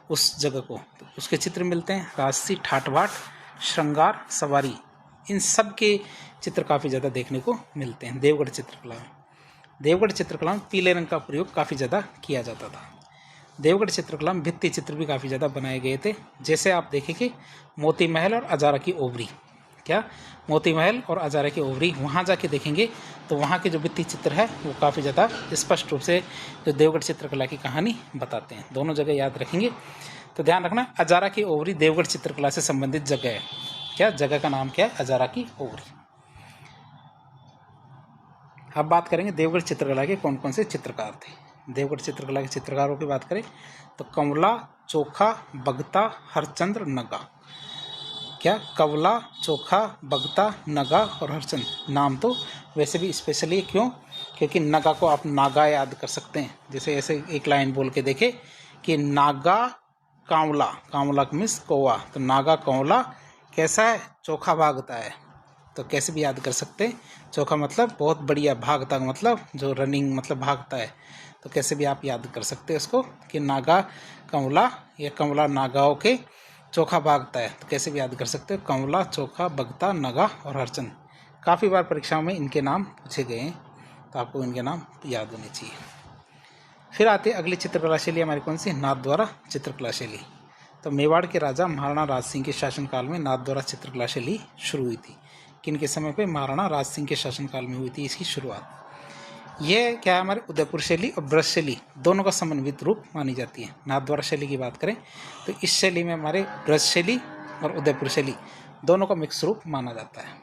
उस जगह को, तो उसके चित्र मिलते हैं। राजसी, ठाट बाट, श्रृंगार, सवारी, इन सब के चित्र काफ़ी ज़्यादा देखने को मिलते हैं देवगढ़ चित्रकला में। देवगढ़ चित्रकला में पीले रंग का प्रयोग काफ़ी ज़्यादा किया जाता था। देवगढ़ चित्रकला में भित्ति चित्र भी काफ़ी ज़्यादा बनाए गए थे। जैसे आप देखेंगे मोती महल और अजारा की ओवरी, क्या मोती महल और अजारा की ओवरी, वहाँ जाके देखेंगे तो वहाँ के जो भित्ति चित्र है वो काफ़ी ज़्यादा स्पष्ट रूप से जो देवगढ़ चित्रकला की कहानी बताते हैं। दोनों जगह याद रखेंगे। तो ध्यान रखना, अजारा की ओवरी देवगढ़ चित्रकला से संबंधित जगह है। क्या जगह का नाम क्या है? अजारा की ओवरी। अब बात करेंगे देवगढ़ चित्रकला के कौन कौन से चित्रकार थे। देवगढ़ चित्रकला के चित्रकारों की बात करें तो कंवला, चोखा, बगता, हरचंद्र, नगा। क्या? कंवला, चोखा, बगता, नगा और हरचंद। नाम तो वैसे भी स्पेशली क्यों? क्योंकि नगा को आप नागा याद कर सकते हैं। जैसे ऐसे एक लाइन बोल के देखे कि नागा कांवला, कांवला मीन्स कौवा, तो नागा कांवला कैसा है? चोखा भागता है। तो कैसे भी याद कर सकते हैं, चोखा मतलब बहुत बढ़िया, भागता मतलब जो रनिंग मतलब भागता है। तो कैसे भी आप याद कर सकते हैं उसको कि नागा कंवला या कंवला नागाओं के चोखा भागता है। तो कैसे भी याद कर सकते हो, कंवला, चोखा, बगता, नगा और हरचंद। काफ़ी बार परीक्षाओं में इनके नाम पूछे गए हैं, तो आपको इनके नाम याद होने चाहिए। फिर आते अगली चित्रकला शैली हमारी कौन सी? नाथद्वारा चित्रकला शैली। तो मेवाड़ के राजा महाराणा राज सिंह के शासनकाल में नाथद्वारा चित्रकला शैली शुरू हुई थी। किनके समय पे? महाराणा राज सिंह के शासनकाल में हुई थी इसकी शुरुआत। यह क्या है? हमारे उदयपुर शैली और ब्रज शैली दोनों का समन्वित रूप मानी जाती है। नाथद्वारा शैली की बात करें तो इस शैली में हमारे ब्रज शैली और उदयपुर शैली दोनों का मिक्स रूप माना जाता है।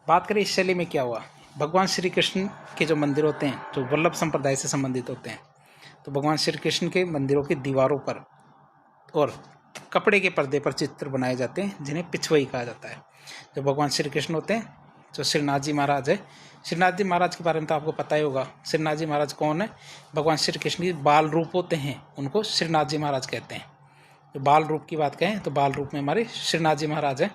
बात करें इस शैली में क्या हुआ, भगवान श्री कृष्ण के जो मंदिर होते हैं जो वल्लभ संप्रदाय से संबंधित होते हैं, तो भगवान श्री कृष्ण के मंदिरों की दीवारों पर और कपड़े के पर्दे पर चित्र बनाए जाते हैं जिन्हें पिछवई कहा जाता है। जो भगवान श्री कृष्ण होते हैं, जो श्रीनाथ जी महाराज है, श्रीनाथ जी महाराज के बारे में तो आपको पता ही होगा। श्रीनाथ जी महाराज कौन है? भगवान श्री कृष्ण के बाल रूप होते हैं, उनको श्रीनाथ जी महाराज कहते हैं। तो बाल रूप की बात कहें तो बाल रूप में हमारे श्रीनाथ जी महाराज हैं।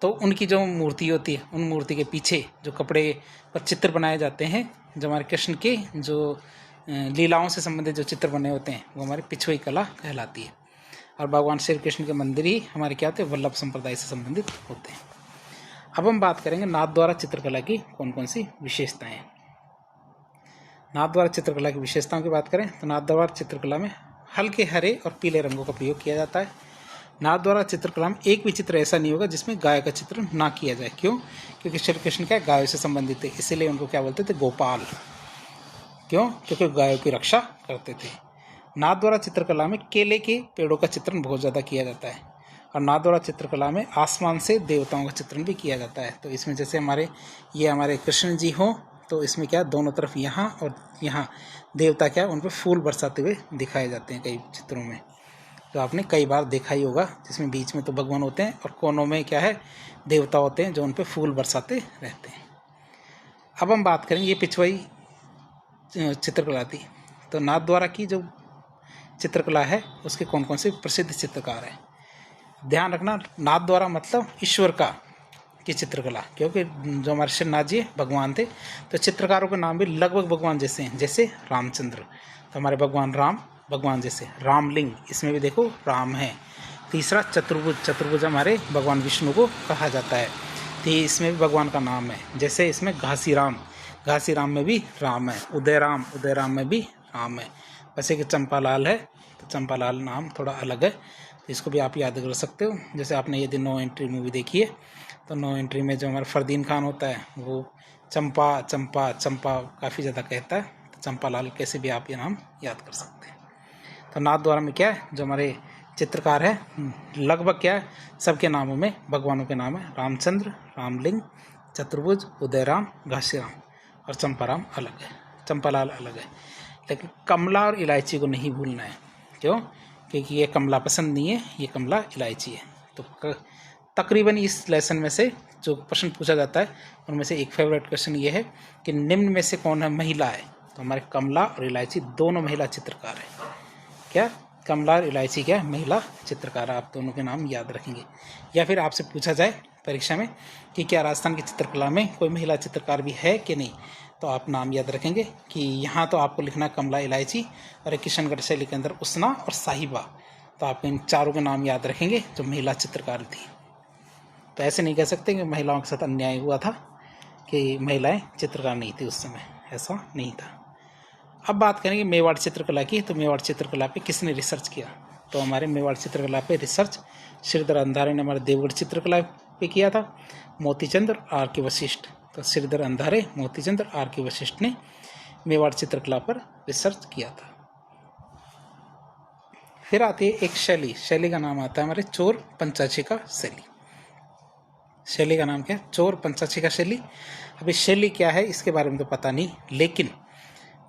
तो उनकी जो मूर्ति होती है, उन मूर्ति के पीछे जो कपड़े पर चित्र बनाए जाते हैं, जो हमारे कृष्ण के जो लीलाओं से संबंधित जो चित्र बने होते हैं, वो हमारी पिछवई कला कहलाती है। और भगवान श्री कृष्ण के मंदिर ही हमारे क्या होते हैं? वल्लभ संप्रदाय से संबंधित होते हैं। अब हम बात करेंगे नाथद्वारा चित्रकला की कौन कौन सी विशेषताएं हैं। नाथद्वारा चित्रकला की विशेषताओं की बात करें तो नाथद्वारा चित्रकला में हल्के हरे और पीले रंगों का प्रयोग किया जाता है। नाथद्वारा चित्रकला में एक भी चित्र ऐसा नहीं होगा जिसमें गाय का चित्र ना किया जाए। क्यों? क्योंकि श्री कृष्ण क्या गायों से संबंधित थे, इसीलिए उनको क्या बोलते थे? गोपाल। क्यों? क्योंकि गायों की रक्षा करते थे। नाथद्वारा चित्रकला में केले के पेड़ों का चित्रण बहुत ज़्यादा किया जाता है। और नाथद्वारा चित्रकला में आसमान से देवताओं का चित्रण भी किया जाता है। तो इसमें जैसे हमारे कृष्ण जी हों तो इसमें क्या दोनों तरफ यहाँ और यहाँ देवता क्या उन पर फूल बरसाते हुए दिखाए जाते हैं कई चित्रों में, तो आपने कई बार देखा ही होगा, जिसमें बीच में तो भगवान होते हैं और कोनों में क्या है? देवता होते हैं जो उन पर फूल बरसाते रहते हैं। अब हम बात करेंगे ये पिछवई चित्रकला थी। तो नाथद्वारा की जो चित्रकला है उसके कौन कौन से प्रसिद्ध चित्रकार हैं। ध्यान रखना, नाथद्वारा मतलब ईश्वर का की चित्रकला, क्योंकि जो हमारे श्रीनाथ जी भगवान थे तो चित्रकारों के नाम भी लगभग भगवान जैसे हैं। जैसे रामचंद्र, तो हमारे भगवान राम भगवान जैसे। रामलिंग, इसमें भी देखो राम है। तीसरा चतुर्भुज, चतुर्भुज हमारे भगवान विष्णु को कहा जाता है, तो इसमें भी भगवान का नाम है। जैसे इसमें घासीराम, घासीराम में भी राम है। उदयराम, उदयराम में भी राम है। वैसे कि चंपालाल है तो चंपालाल नाम थोड़ा अलग है, तो इसको भी आप याद कर सकते हो। जैसे आपने यदि नो एंट्री मूवी देखी है तो नो एंट्री में जो हमारा फरदीन खान होता है वो चंपा चंपा चंपा काफ़ी ज़्यादा कहता है, तो चंपालाल, कैसे भी आप ये नाम याद कर सकते हैं। तो नाथ द्वारा में क्या है, जो हमारे चित्रकार है लगभग क्या है सबके नामों में भगवानों के नाम है। रामचंद्र, रामलिंग, चतुर्भुज, उदयराम, घासीराम और चंपाराम अलग है, चंपालाल अलग है। लेकिन कमला और इलायची को नहीं भूलना है। क्यों? क्योंकि ये कमला पसंद नहीं है, ये कमला इलायची है। तो तकरीबन इस लेसन में से जो प्रश्न पूछा जाता है उनमें से एक फेवरेट क्वेश्चन ये है कि निम्न में से कौन है महिला है। तो हमारे कमला और इलायची दोनों महिला चित्रकार है। क्या कमला और इलायची क्या है, महिला चित्रकार। आप दोनों के नाम याद रखेंगे। या फिर आपसे पूछा जाए परीक्षा में कि क्या राजस्थान की चित्रकला में कोई महिला चित्रकार भी है कि नहीं, तो आप नाम याद रखेंगे कि यहाँ तो आपको लिखना कमला, इलायची और एक किशनगढ़ शैली के अंदर उसना और साहिबा। तो आप इन चारों के नाम याद रखेंगे जो महिला चित्रकार थी। तो ऐसे नहीं कह सकते कि महिलाओं के साथ अन्याय हुआ था, कि महिलाएं चित्रकार नहीं थी उस समय, ऐसा नहीं था। अब बात करेंगे मेवाड़ चित्रकला की। तो मेवाड़ चित्रकला पे किसने रिसर्च किया? तो हमारे मेवाड़ चित्रकला पे रिसर्च श्रीधर अंधारे ने हमारे देवगढ़ चित्रकला पे किया था। मोतीचंद्र, आर के वशिष्ठ। तो श्रीधर अंधारे, मोतीचंद्र, आर के वशिष्ठ ने मेवाड़ चित्रकला पर रिसर्च किया था। फिर आती है एक शैली, शैली का नाम आता है हमारे चोर पंचाक्षिका शैली। शैली का नाम क्या है? चोर पंचाक्षिका शैली। अभी शैली क्या है इसके बारे में तो पता नहीं, लेकिन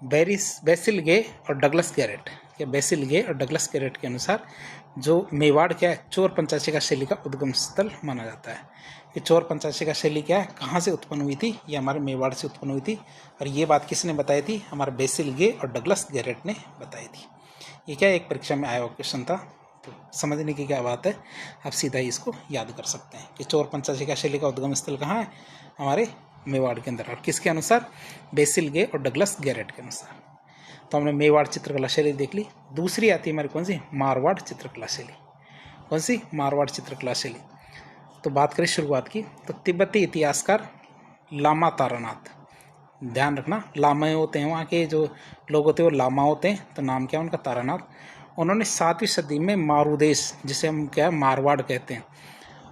बेसिल गे और डगलस गैरेट, या बेसिल गे और डगलस गैरेट के अनुसार जो मेवाड़ क्या है चोर पंचाक्षिका शैली का उद्गम स्थल माना जाता है। कि चोर पंचाक्षिका शैली क्या है, कहाँ से उत्पन्न हुई थी? ये हमारे मेवाड़ से उत्पन्न हुई थी। और ये बात किसने बताई थी? हमारे बेसिल गे और डगलस गैरेट ने बताई थी। ये क्या एक परीक्षा में आया हुआ क्वेश्चन था, तो समझने की क्या बात है, आप सीधा ही इसको याद कर सकते हैं कि चोर पंचाक्षिका शैली का उद्गम स्थल कहाँ है? हमारे मेवाड़ के अंदर। और किसके अनुसार? बेसिल गे और डगलस गैरेट के अनुसार। तो हमने मेवाड़ चित्रकला शैली देख ली। दूसरी आती है हमारी कौन सी? मारवाड़ चित्रकला शैली। कौन सी? मारवाड़ चित्रकला शैली। तो बात करें शुरुआत की, तो तिब्बती इतिहासकार लामा तारानाथ, ध्यान रखना लामा होते हैं, वहाँ के जो लोग होते हैं वो लामा होते हैं। तो नाम क्या है उनका? तारानाथ। उन्होंने 7वीं सदी में मारुदेश, जिसे हम क्या है मारवाड़ कहते हैं,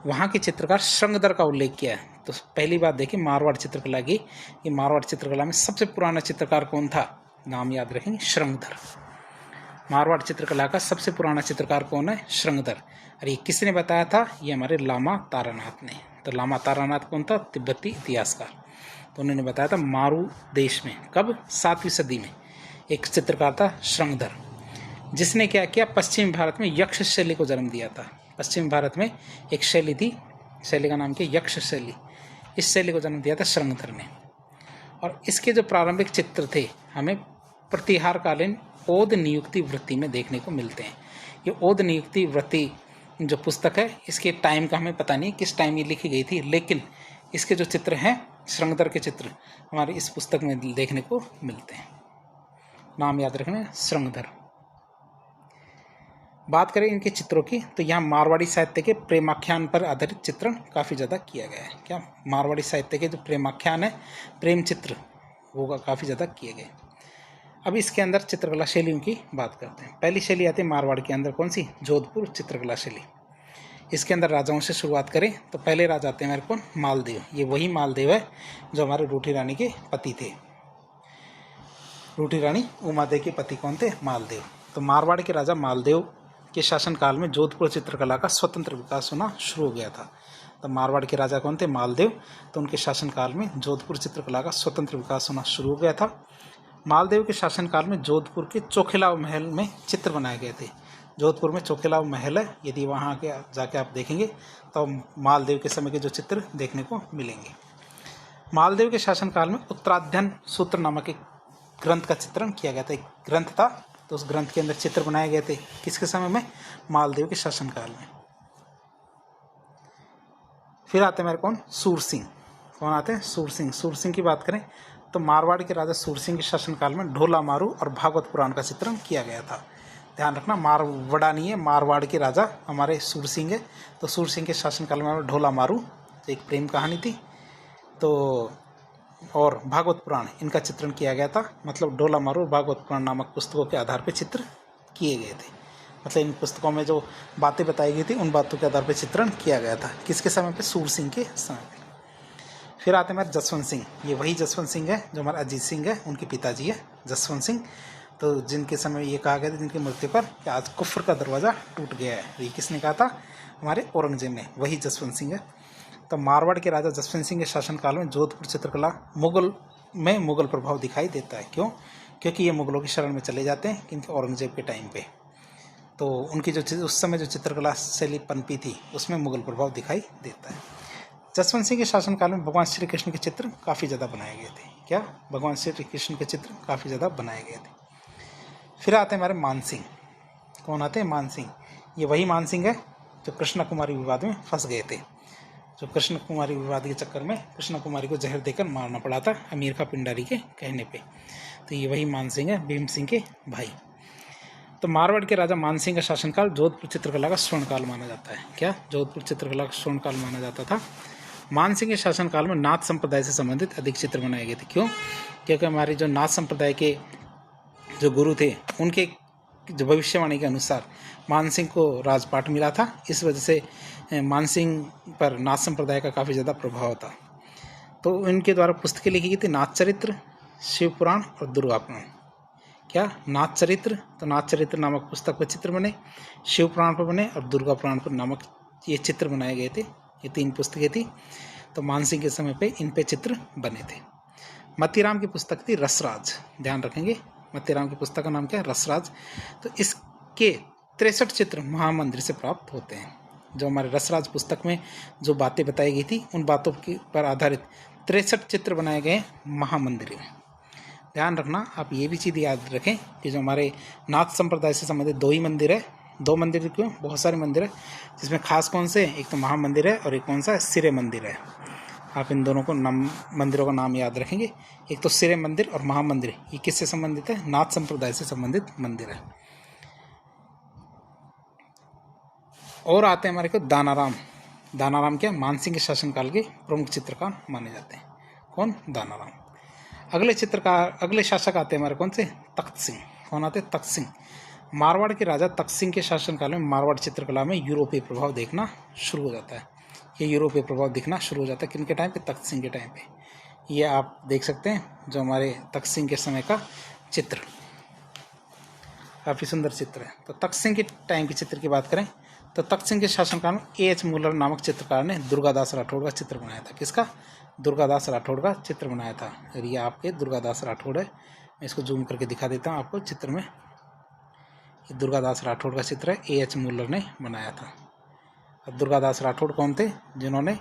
वहाँ के चित्रकार श्रृंगधर का उल्लेख किया है। तो पहली बात देखिए मारवाड़ चित्रकला की, कि मारवाड़ चित्रकला में सबसे पुराना चित्रकार कौन था? नाम याद रखेंगे, श्रृंगधर। मारवाड़ चित्रकला का सबसे पुराना चित्रकार कौन है? श्रृंगधर। और ये किसने बताया था? ये हमारे लामा तारानाथ ने। तो लामा तारानाथ कौन था? तिब्बती इतिहासकार। तो उन्होंने बताया था मारू देश में, कब? 7वीं सदी में एक चित्रकार था श्रृंगधर, जिसने क्या किया, पश्चिम भारत में यक्ष शैली को जन्म दिया था। पश्चिम भारत में एक शैली थी, शैली का नाम क्या? यक्ष शैली। इस शैली को जन्म दिया था श्रृंगधर ने। और इसके जो प्रारंभिक चित्र थे हमें प्रतिहारकालीन ओद नियुक्ति वृत्ति में देखने को मिलते हैं। ये ओद नियुक्ति वृत्ति जो पुस्तक है, इसके टाइम का हमें पता नहीं किस टाइम ये लिखी गई थी, लेकिन इसके जो चित्र हैं श्रृंगधर के चित्र हमारे इस पुस्तक में देखने को मिलते हैं। नाम याद रखना, श्रृंगधर। बात करें इनके चित्रों की, तो यहाँ मारवाड़ी साहित्य के प्रेमाख्यान पर आधारित चित्रण काफ़ी ज़्यादा किया गया है। क्या? मारवाड़ी साहित्य के जो प्रेमाख्यान है, प्रेम चित्र, वो काफ़ी ज़्यादा किए गए। अब इसके अंदर चित्रकला शैलियों की बात करते हैं। पहली शैली आती है मारवाड़ के अंदर, कौन सी? जोधपुर चित्रकला शैली। इसके अंदर राजाओं से शुरुआत करें तो पहले राजा आते हैं हमारे कौन? मालदेव। ये वही मालदेव है जो हमारे रूठी रानी के पति थे। रूठी रानी उमादेवी के पति कौन थे? मालदेव। तो मारवाड़ के राजा मालदेव के शासनकाल में जोधपुर चित्रकला का स्वतंत्र विकास होना शुरू हो गया था। तो मारवाड़ के राजा कौन थे? मालदेव। तो उनके शासनकाल में जोधपुर चित्रकला का स्वतंत्र विकास होना शुरू हो गया था। मालदेव के शासनकाल में जोधपुर के चोखिलाव महल में चित्र बनाए गए थे। जोधपुर में चोखिलाव महल है, यदि वहाँ के जाके आप देखेंगे तो मालदेव के समय के जो चित्र देखने को मिलेंगे। मालदेव के शासनकाल में उत्तराध्ययन सूत्र नामक एक ग्रंथ का चित्रण किया गया था। एक ग्रंथ था, तो उस ग्रंथ के अंदर चित्र बनाए गए थे। किसके समय में? मालदेव के शासनकाल में। फिर आते हैं मेरे कौन? सूरसिंह। कौन आते हैं? सूरसिंह। सूरसिंह की बात करें तो मारवाड़ के राजा सूरसिंह के शासनकाल में ढोला मारू और भागवत पुराण का चित्रण किया गया था। ध्यान रखना, मारवाड़ा नहीं है, मारवाड़ के राजा हमारे सूरसिंह है। तो सूरसिंह के शासनकाल में ढोला मारू एक प्रेम कहानी थी, तो और भागवत पुराण इनका चित्रण किया गया था। मतलब ढोला मारू और भागवत पुराण नामक पुस्तकों के आधार पर चित्र किए गए थे। मतलब इन पुस्तकों में जो बातें बताई गई थी उन बातों के आधार पर चित्रण किया गया था। किसके समय पे? सूरसिंह के समय पे। फिर आते हैं हमारे जसवंत सिंह। ये वही जसवंत सिंह है जो हमारे अजीत सिंह है उनके पिताजी है जसवंत सिंह। तो जिनके समय ये कहा गया था जिनकी मृत्यु पर कि आज कुफ्र का दरवाज़ा टूट गया है, ये किसने कहा था? हमारे औरंगजेब ने। वही जसवंत सिंह है। तो मारवाड़ के राजा जसवंत सिंह के शासनकाल में जोधपुर चित्रकला मुगल प्रभाव दिखाई देता है। क्यों? क्योंकि ये मुगलों की शरण में चले जाते हैं किनके? औरंगजेब के टाइम पे। तो उनकी जो उस समय जो चित्रकला शैली पनपी थी उसमें मुगल प्रभाव दिखाई देता है। जसवंत सिंह के शासनकाल में भगवान श्री कृष्ण के चित्र काफ़ी ज़्यादा बनाए गए थे। क्या? भगवान श्री कृष्ण के चित्र काफ़ी ज़्यादा बनाए गए थे। फिर आते हैं हमारे मान सिंह। कौन आते हैं? मान सिंह। ये वही मान सिंह है जो कृष्ण कुमारी विवाद में फंस गए थे, जो कृष्ण कुमारी विवाद के चक्कर में कृष्ण कुमारी को जहर देकर मारना पड़ा था अमीर खां पिंडारी के कहने पे। तो ये वही मान सिंह है, भीम सिंह के भाई। तो मारवाड़ के राजा मान सिंह का शासनकाल जोधपुर चित्रकला का स्वर्णकाल माना जाता है। क्या? जोधपुर चित्रकला का स्वर्णकाल माना जाता था। मान सिंह के शासनकाल में नाथ संप्रदाय से संबंधित अधिक चित्र बनाए गए थे। क्यों? क्योंकि हमारे जो नाथ संप्रदाय के जो गुरु थे उनके जो भविष्यवाणी के अनुसार मान सिंह को राजपाट मिला था। इस वजह से मान सिंह पर नाथ संप्रदाय का काफ़ी ज़्यादा प्रभाव था। तो इनके द्वारा पुस्तकें लिखी गई थी, नाथ चरित्र, शिव पुराण और दुर्गा पुराण। क्या? नाथ चरित्र, तो नाथ चरित्र नामक पुस्तक पर चित्र बने, शिव पुराण पर बने और दुर्गा पुराण पर नामक ये चित्र बनाए गए थे। ये 3 पुस्तकें थी। तो मान सिंह के समय पे इन पे चित्र बने थे। मतीराम की पुस्तक थी रसराज, ध्यान रखेंगे। मतीराम की पुस्तक का नाम क्या है? रसराज। तो इसके 63 चित्र महामंदिर से प्राप्त होते हैं। जो हमारे रसराज पुस्तक में जो बातें बताई गई थी उन बातों की पर आधारित 63 चित्र बनाए गए महामंदिर में। ध्यान रखना, आप ये भी चीज़ याद रखें कि जो हमारे नाथ संप्रदाय से संबंधित 2 ही मंदिर है। 2 मंदिर क्यों? बहुत सारे मंदिर है, जिसमें खास कौन से? एक तो महामंदिर है और एक कौन सा? सिरे मंदिर है। आप इन दोनों को मंदिरों का नाम याद रखेंगे। एक तो सिरे मंदिर और महामंदिर, ये किससे संबंधित है? नाथ संप्रदाय से संबंधित मंदिर है। और आते हैं हमारे को दानाराम। दानाराम क्या? मान सिंह के शासनकाल के प्रमुख चित्रकार माने जाते हैं। कौन? दानाराम। अगले शासक आते हैं हमारे कौन से? तख्त सिंह। कौन आते हैं? तख्त सिंह। मारवाड़ के राजा तख्त सिंह के शासनकाल में मारवाड़ चित्रकला में यूरोपीय प्रभाव देखना शुरू हो जाता है। ये यूरोपीय प्रभाव दिखना शुरू हो जाता है किनके टाइम पे? तख्त सिंह के टाइम पे। ये आप देख सकते हैं जो हमारे तख्त सिंह के समय का चित्र, काफ़ी सुंदर चित्र है। तो तख्त सिंह के टाइम के चित्र की बात करें तो तख्त सिंह के शासनकाल में A.H. मूलर नामक चित्रकार ने दुर्गादास राठौड़ का चित्र बनाया था। किसका? दुर्गादास राठौड़ का चित्र बनाया था। और ये आपके दुर्गादास राठौड़ है। मैं इसको जूम करके दिखा देता हूँ आपको चित्र में। ये दुर्गादास राठौड़ का चित्र है, A.H. मूलर ने बनाया था। अब दुर्गादास राठौड़ कौन थे? जिन्होंने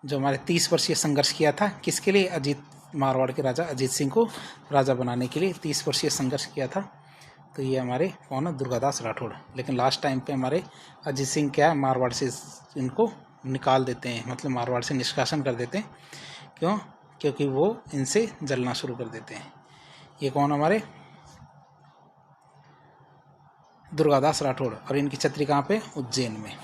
जो हमारे 30 वर्षीय संघर्ष किया था किसके लिए? मारवाड़ के राजा अजीत सिंह को राजा बनाने के लिए 30 वर्षीय संघर्ष किया था। तो ये हमारे कौन है? दुर्गादास राठौड़। लेकिन लास्ट टाइम पे हमारे अजीत सिंह क्या है? मारवाड़ से इनको निकाल देते हैं, मतलब मारवाड़ से निष्कासन कर देते हैं। क्यों? क्योंकि वो इनसे जलना शुरू कर देते हैं। ये कौन? हमारे दुर्गादास राठौड़। और इनकी छत्री कहाँ पे? उज्जैन में।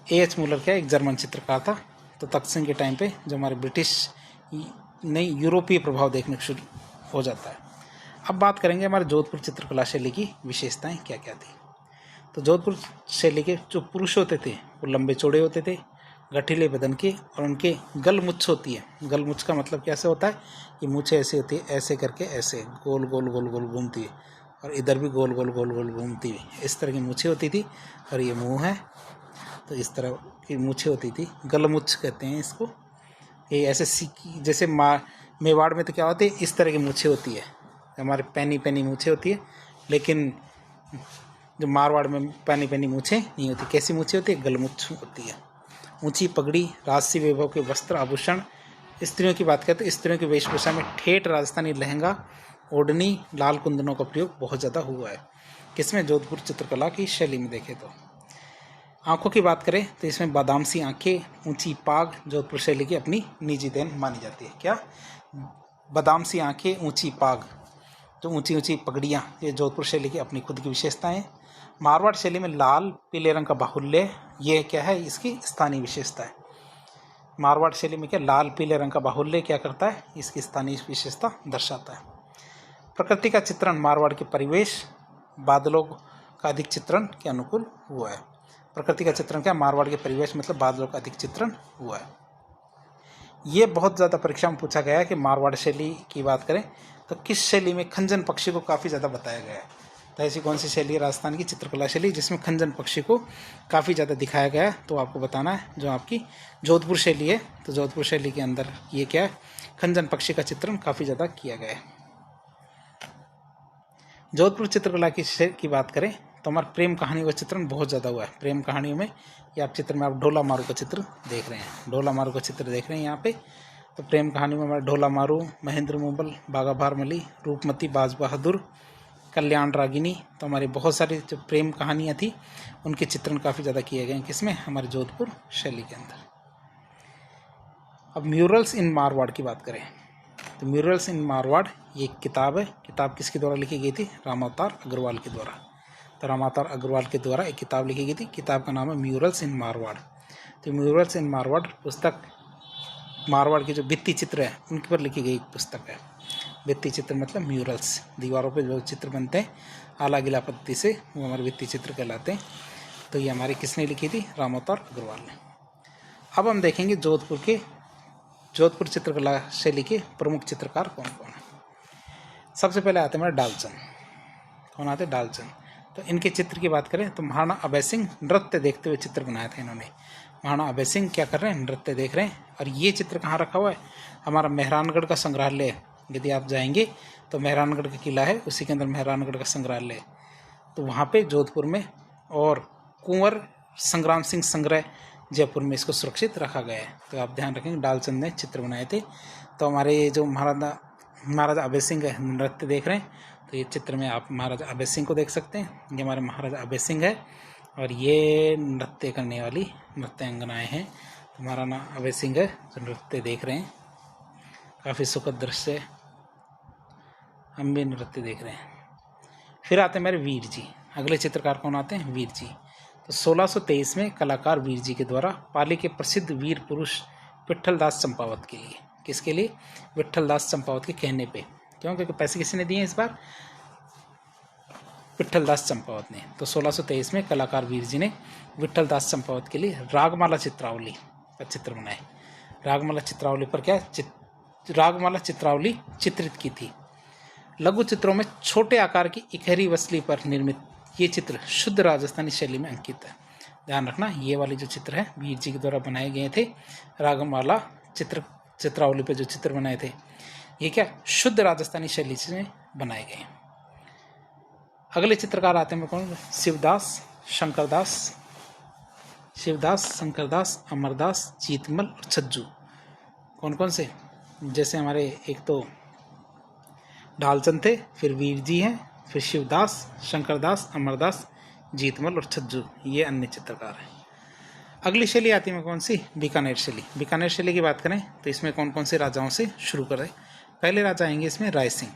A.H. मूलर क्या? एक जर्मन चित्रकार था। तो तख्त सिंह के टाइम पे जो हमारे ब्रिटिश नई यूरोपीय प्रभाव देखने शुरू हो जाता है। अब बात करेंगे हमारे जोधपुर चित्रकला शैली की विशेषताएं क्या क्या थी। तो जोधपुर शैली के जो पुरुष होते थे वो लंबे चौड़े होते थे, गठीले बदन के, और उनके गलमुछ होती है। गलमुछ का मतलब कैसे होता है? ये मूछें ऐसे होती है, ऐसे करके ऐसे गोल गोल गोल गोल घूमती है, और इधर भी गोल गोल गोल गोल घूमती है। इस तरह की मूछें होती थी। और ये मुँह है, तो इस तरह की मूछें होती थी, गलमुछ कहते हैं इसको। ये ऐसे जैसे मेवाड़ में तो क्या होती है? इस तरह की मूछें होती है, हमारे पैनी पैनी मूछें होती है। लेकिन जो मारवाड़ में पैनी पैनी मूछें नहीं होती। कैसी मूछें होती है? गलमुछ होती है। ऊंची पगड़ी, राजसी वैभव के वस्त्र आभूषण। स्त्रियों की बात करें तो स्त्रियों की वेशभूषा में ठेठ राजस्थानी लहंगा, ओढ़नी, लाल कुंदनों का प्रयोग बहुत ज़्यादा हुआ है। किसमें? जोधपुर चित्रकला की शैली में देखें तो। आँखों की बात करें तो इसमें बादाम सी आँखें, ऊंची पाग जोधपुर शैली की अपनी निजी देन मानी जाती है। क्या? बादाम सी आँखें, ऊंची पाग, जो ऊंची ऊंची पगड़ियाँ, ये जोधपुर शैली की अपनी खुद की विशेषताएं। मारवाड़ शैली में लाल पीले रंग का बाहुल्य, ये क्या है? इसकी स्थानीय विशेषता है। मारवाड़ शैली में क्या? लाल पीले रंग का बाहुल्य क्या करता है? इसकी स्थानीय विशेषता दर्शाता है। प्रकृति का चित्रण मारवाड़ के परिवेश, बादलों का अधिक चित्रण के अनुकूल हुआ है। प्रकृति का चित्रण क्या? मारवाड़ के परिवेश मतलब बादलों का अधिक चित्रण हुआ है। ये बहुत ज़्यादा परीक्षा में पूछा गया है कि मारवाड़ शैली की बात करें तो किस शैली में खंजन पक्षी को काफ़ी ज़्यादा बताया गया है। तो ऐसी कौन सी शैली है राजस्थान की चित्रकला शैली जिसमें खंजन पक्षी को काफ़ी ज़्यादा दिखाया गया है, तो आपको बताना है। जो आपकी जोधपुर शैली है, तो जोधपुर शैली के अंदर ये क्या है, खंजन पक्षी का चित्रण काफ़ी ज़्यादा किया गया है। जोधपुर चित्रकला की बात करें तो हमारे प्रेम कहानियों का चित्रण बहुत ज़्यादा हुआ है। प्रेम कहानियों में ये आप चित्र में आप ढोला मारू का चित्र देख रहे हैं, ढोला मारू का चित्र देख रहे हैं यहाँ पे। तो प्रेम कहानी में हमारे ढोला मारू, महेंद्र मुगल, बागा भारमली, रूपमती, बाज बहादुर, कल्याण रागिनी, तो हमारी बहुत सारी जो प्रेम कहानियाँ थी उनके चित्रण काफ़ी ज़्यादा किए गए हैं किसमें, हमारे जोधपुर शैली के अंदर। अब म्यूरल्स इन मारवाड़ की बात करें तो म्यूरल्स इन मारवाड़ ये एक किताब है। किताब किसके द्वारा लिखी गई थी, रामावतार अग्रवाल के द्वारा। तो रामावतार अग्रवाल के द्वारा एक किताब लिखी गई थी, किताब का नाम है म्यूरल्स इन मारवाड़। तो म्यूरल्स इन मारवाड़ पुस्तक मारवाड़ के जो भित्ति चित्र है उनके पर लिखी गई पुस्तक है। भित्ति चित्र मतलब म्यूरल्स, दीवारों पे जो चित्र बनते हैं आला गिला पत्ती से, वो हमारे भित्ति चित्र कहलाते हैं। तो ये हमारी किसने लिखी थी, रामावतार अग्रवाल ने। अब हम देखेंगे जोधपुर चित्रकला शैली के प्रमुख चित्रकार कौन कौन है। सबसे पहले आते हैं हमारे डालचंद। कौन आते हैं, डालचंद। तो इनके चित्र की बात करें तो महाराणा अभय सिंह नृत्य देखते हुए चित्र बनाए थे इन्होंने। महाराणा अभय सिंह क्या कर रहे हैं, नृत्य देख रहे हैं। और ये चित्र कहाँ रखा हुआ है, हमारा मेहरानगढ़ का संग्रहालय। यदि आप जाएंगे तो मेहरानगढ़ का किला है, उसी के अंदर मेहरानगढ़ का संग्रहालय, तो वहाँ पे जोधपुर में, और कुंवर संग्राम सिंह संग्रह जयपुर में इसको सुरक्षित रखा गया है। तो आप ध्यान रखेंगे डालचंद ने चित्र बनाए थे। तो हमारे जो महाराजा अभय सिंह है नृत्य देख रहे हैं, तो ये चित्र में आप महाराजा अभय सिंह को देख सकते हैं। ये हमारे महाराजा अभय सिंह है और ये नृत्य करने वाली नृत्यांगनाएँ हैं। तो महाराणा अभय सिंह है जो नृत्य देख रहे हैं, काफ़ी सुखद दृश्य, हम भी नृत्य देख रहे हैं। फिर आते हैं मेरे वीर जी। अगले चित्रकार कौन आते हैं, वीर जी। तो 1623 में कलाकार वीर जी के द्वारा पाली के प्रसिद्ध वीर पुरुष विट्ठलदास चंपावत के लिए, किसके लिए, विट्ठलदास चंपावत के कहने पे, क्यों, क्योंकि पैसे किसी ने दिए इस बार, विट्ठलदास चंपावत ने। तो 1623 में कलाकार वीर जी ने विट्ठलदास चंपावत के लिए रागमाला चित्रावली का चित्र बनाए। रागमाला चित्रावली पर क्या, रागमाला चित्रावली चित्रित की थी। लघु चित्रों में छोटे आकार की इकहरी वसली पर निर्मित ये चित्र शुद्ध राजस्थानी शैली में अंकित है। ध्यान रखना, ये वाले जो चित्र है वीर जी के द्वारा बनाए गए थे, रागमाला चित्रावली पे जो चित्र बनाए थे, ये क्या शुद्ध राजस्थानी शैली से बनाए गए। अगले चित्रकार आते हैं कौन, शिवदास, शंकरदास, अमरदास, जीतमल और छज्जू। कौन कौन से, जैसे हमारे एक तो ढालचंद थे, फिर वीर जी हैं, फिर शिवदास, शंकरदास, अमरदास, जीतमल और छज्जू, ये अन्य चित्रकार हैं। अगली शैली आती है कौन सी, बीकानेर शैली। बीकानेर शैली की बात करें तो इसमें कौन कौन से राजाओं से शुरू करें। पहले राजा आएंगे इसमें राय सिंह।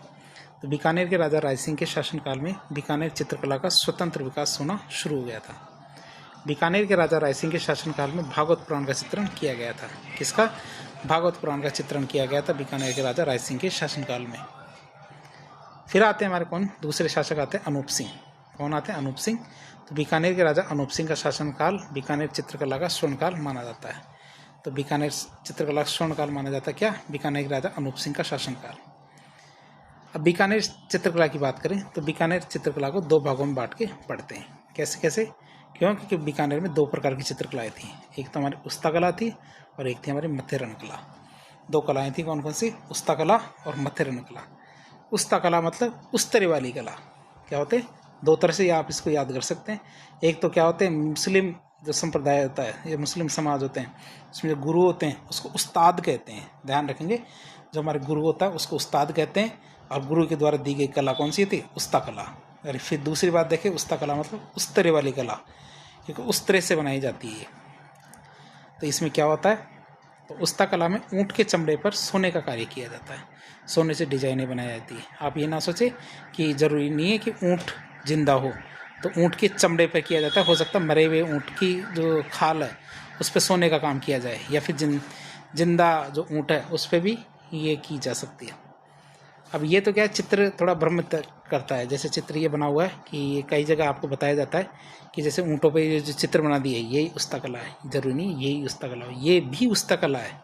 तो बीकानेर के राजा राय सिंह के शासनकाल में बीकानेर चित्रकला का स्वतंत्र विकास होना शुरू हो गया था। बीकानेर के राजा राय सिंह के शासनकाल में भागवत पुराण का चित्रण किया गया था। किसका, भागवत पुराण का चित्रण किया गया था बीकानेर के राजा राय सिंह के शासनकाल में। फिर आते हैं हमारे कौन, दूसरे शासक आते हैं अनूप सिंह। कौन आते हैं, अनूप सिंह। तो बीकानेर के राजा अनूप सिंह का शासनकाल बीकानेर चित्रकला का स्वर्णकाल माना जाता है। तो बीकानेर चित्रकला का स्वर्णकाल माना जाता है क्या, बीकानेर के राजा अनूप सिंह का शासनकाल। अब बीकानेर चित्रकला की बात करें तो बीकानेर चित्रकला को दो भागों में बांट के पढ़ते हैं। कैसे कैसे, क्यों, क्योंकि बीकानेर में दो प्रकार की चित्रकलाएँ थी। एक तो हमारी उस्ता कला थी और एक थी हमारी मथेरन कला। दो कलाएँ थी, कौन कौन सी, उस्ता कला और मथेरन कला। उस्ता कला मतलब उस तरह वाली कला, क्या होते हैं, दो तरह से आप इसको याद कर सकते हैं। एक तो क्या होते हैं, मुस्लिम जो संप्रदाय होता है, ये मुस्लिम समाज होते हैं, उसमें जो गुरु होते हैं उसको उस्ताद कहते हैं। ध्यान रखेंगे, जो हमारे गुरु होता है उसको उस्ताद कहते हैं, और गुरु के द्वारा दी गई कला कौन सी थी, उस्ता कला। और फिर दूसरी बात देखें, उस्ता कला मतलब उस तरह वाली कला, क्योंकि उस तरह से बनाई जाती है। तो इसमें क्या होता है, तो उस्ता कला में ऊँट के चमड़े पर सोने का कार्य किया जाता है, सोने से डिजाइनें बनाई जाती है। आप ये ना सोचें कि ज़रूरी नहीं है कि ऊँट जिंदा हो, तो ऊँट के चमड़े पर किया जाता है। हो सकता है मरे हुए ऊँट की जो खाल है उस पर सोने का काम किया जाए, या फिर जिंदा जो ऊँट है उस पर भी ये की जा सकती है। अब ये तो क्या है, चित्र थोड़ा भ्रमित करता है। जैसे चित्र ये बना हुआ है कि ये कई जगह आपको बताया जाता है कि जैसे ऊँटों पे ये जो चित्र बना दिए यही उस्ता कला है, जरूरी नहीं यही उस्ता कला हो, ये भी उस्ता कला है।